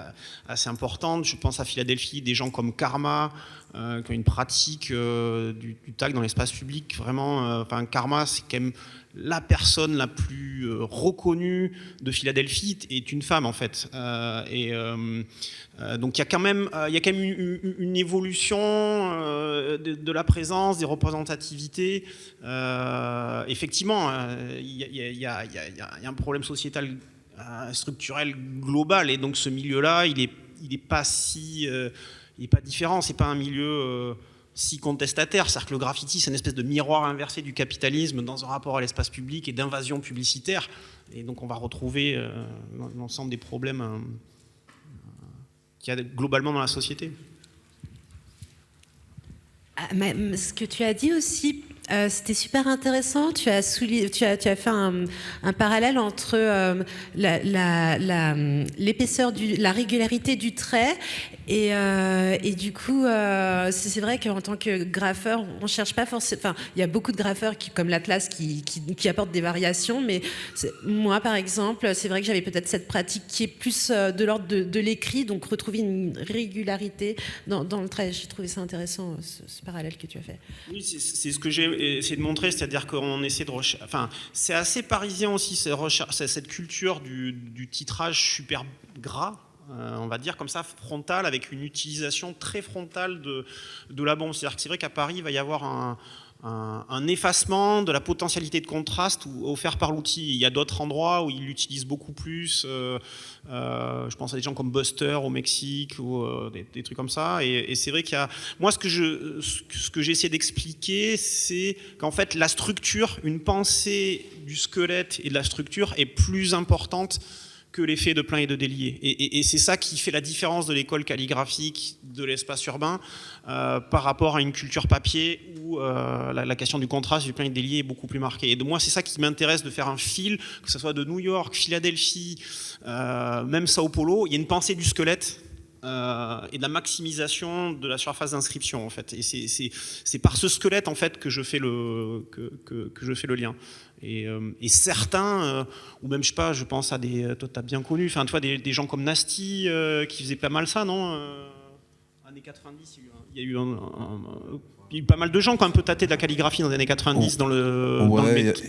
Speaker 5: assez importantes. Je pense à Philadelphie, des gens comme Karma, qui ont une pratique du tag dans l'espace public. Vraiment, Karma, c'est quand même la personne la plus reconnue de Philadelphie, est une femme en fait. Donc il y a quand même une évolution de la présence, des représentativités. Effectivement, il y a un problème sociétal structurel global, et donc ce milieu-là, il est pas si, il est pas différent. C'est pas un milieu si contestataire. C'est-à-dire que le graffiti, c'est une espèce de miroir inversé du capitalisme dans un rapport à l'espace public et d'invasion publicitaire. Et donc on va retrouver l'ensemble des problèmes qu'il y a globalement dans la société.
Speaker 3: Ce que tu as dit aussi, c'était super intéressant. Tu as fait un parallèle entre l'épaisseur, la régularité du trait, et du coup, c'est vrai qu'en tant que graffeur, on cherche pas forcément. Enfin, il y a beaucoup de graffeurs comme l'Atlas qui apportent des variations, mais moi, par exemple, c'est vrai que j'avais peut-être cette pratique qui est plus de l'ordre de l'écrit, donc retrouver une régularité dans le trait. J'ai trouvé ça intéressant, ce parallèle que tu as fait.
Speaker 5: Oui, c'est ce que j'ai essayé de montrer, c'est-à-dire qu'on essaie de rechercher. Enfin, c'est assez parisien aussi, cette culture du titrage super gras. On va dire comme ça, frontal, avec une utilisation très frontale de la bombe. C'est-à-dire que c'est vrai qu'à Paris, il va y avoir un effacement de la potentialité de contraste offert par l'outil. Il y a d'autres endroits où ils l'utilisent beaucoup plus. Je pense à des gens comme Buster au Mexique, ou des trucs comme ça. Et c'est vrai qu'il y a... Moi, ce que j'essaie d'expliquer, c'est qu'en fait, la structure, une pensée du squelette et de la structure est plus importante que l'effet de plein et de délié. Et c'est ça qui fait la différence de l'école calligraphique, de l'espace urbain, par rapport à une culture papier où la question du contraste, du plein et de délié est beaucoup plus marquée. Et de moi, c'est ça qui m'intéresse, de faire un fil, que ce soit de New York, Philadelphie, même Sao Paulo. Il y a une pensée du squelette et de la maximisation de la surface d'inscription, en fait. Et c'est par ce squelette, en fait, que je fais le lien. Et certains, ou même, je sais pas, je pense à des... Toi, tu as bien connu, enfin, tu vois, des gens comme Nasty, qui faisaient pas mal ça, non Années 90, il y a eu pas mal de gens qui ont un peu tâté de la calligraphie dans les années 90, dans le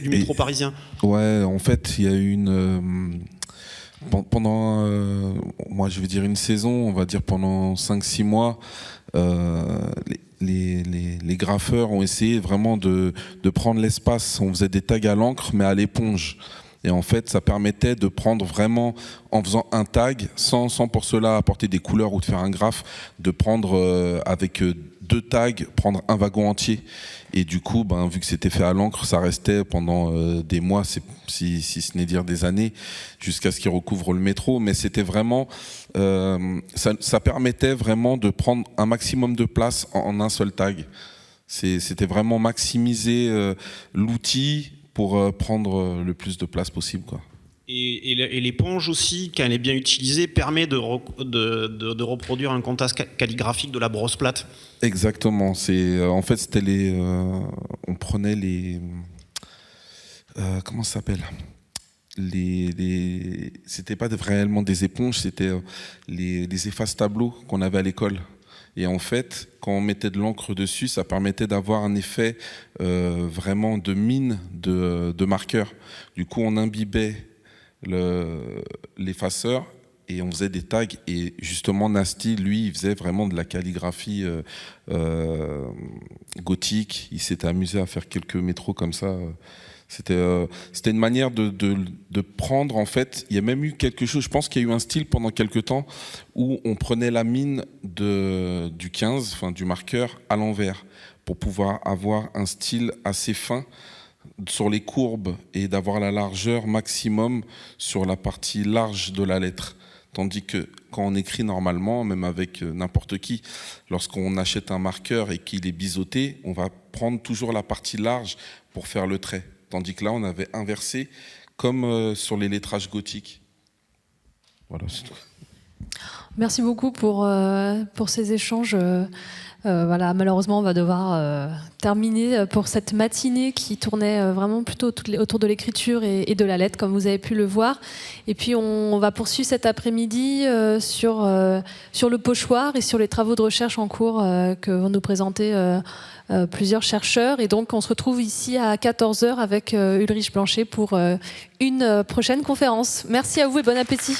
Speaker 5: métro parisien.
Speaker 4: Ouais, en fait, il y a eu Pendant, moi je vais dire une saison, on va dire pendant 5-6 mois, les graffeurs ont essayé vraiment de prendre l'espace. On faisait des tags à l'encre mais à l'éponge. Et en fait, ça permettait de prendre vraiment, en faisant un tag, sans pour cela apporter des couleurs ou de faire un graphe, de prendre avec 2 tags, prendre un wagon entier. Et du coup, vu que c'était fait à l'encre, ça restait pendant des mois, si ce n'est dire des années, jusqu'à ce qu'ils recouvrent le métro. Mais c'était vraiment, ça permettait vraiment de prendre un maximum de place en un seul tag. C'était vraiment maximiser l'outil pour prendre le plus de place possible, quoi.
Speaker 5: Et l'éponge aussi, quand elle est bien utilisée, permet de reproduire un contraste calligraphique de la brosse plate.
Speaker 4: Exactement. En fait, c'était on prenait les comment ça s'appelle, c'était pas réellement des éponges, c'était les efface-tableaux qu'on avait à l'école. Et en fait, quand on mettait de l'encre dessus, ça permettait d'avoir un effet vraiment de mine de marqueur. Du coup, on imbibait l'effaceur et on faisait des tags. Et justement, Nasty, lui, il faisait vraiment de la calligraphie gothique. Il s'était amusé à faire quelques métros comme ça. C'était une manière de prendre, en fait, il y a même eu quelque chose, je pense qu'il y a eu un style pendant quelques temps où on prenait la mine du 15, enfin du marqueur, à l'envers, pour pouvoir avoir un style assez fin sur les courbes et d'avoir la largeur maximum sur la partie large de la lettre. Tandis que quand on écrit normalement, même avec n'importe qui, lorsqu'on achète un marqueur et qu'il est biseauté, on va prendre toujours la partie large pour faire le trait. Tandis que là, on avait inversé, comme sur les lettrages gothiques. Voilà, c'est tout.
Speaker 1: Merci beaucoup pour ces échanges. Voilà, malheureusement, on va devoir terminer pour cette matinée qui tournait vraiment plutôt autour de l'écriture et de la lettre, comme vous avez pu le voir. Et puis, on va poursuivre cet après-midi sur le pochoir et sur les travaux de recherche en cours que vont nous présenter plusieurs chercheurs. Et donc, on se retrouve ici à 14h avec Ulrich Blanchet pour une prochaine conférence. Merci à vous et bon appétit.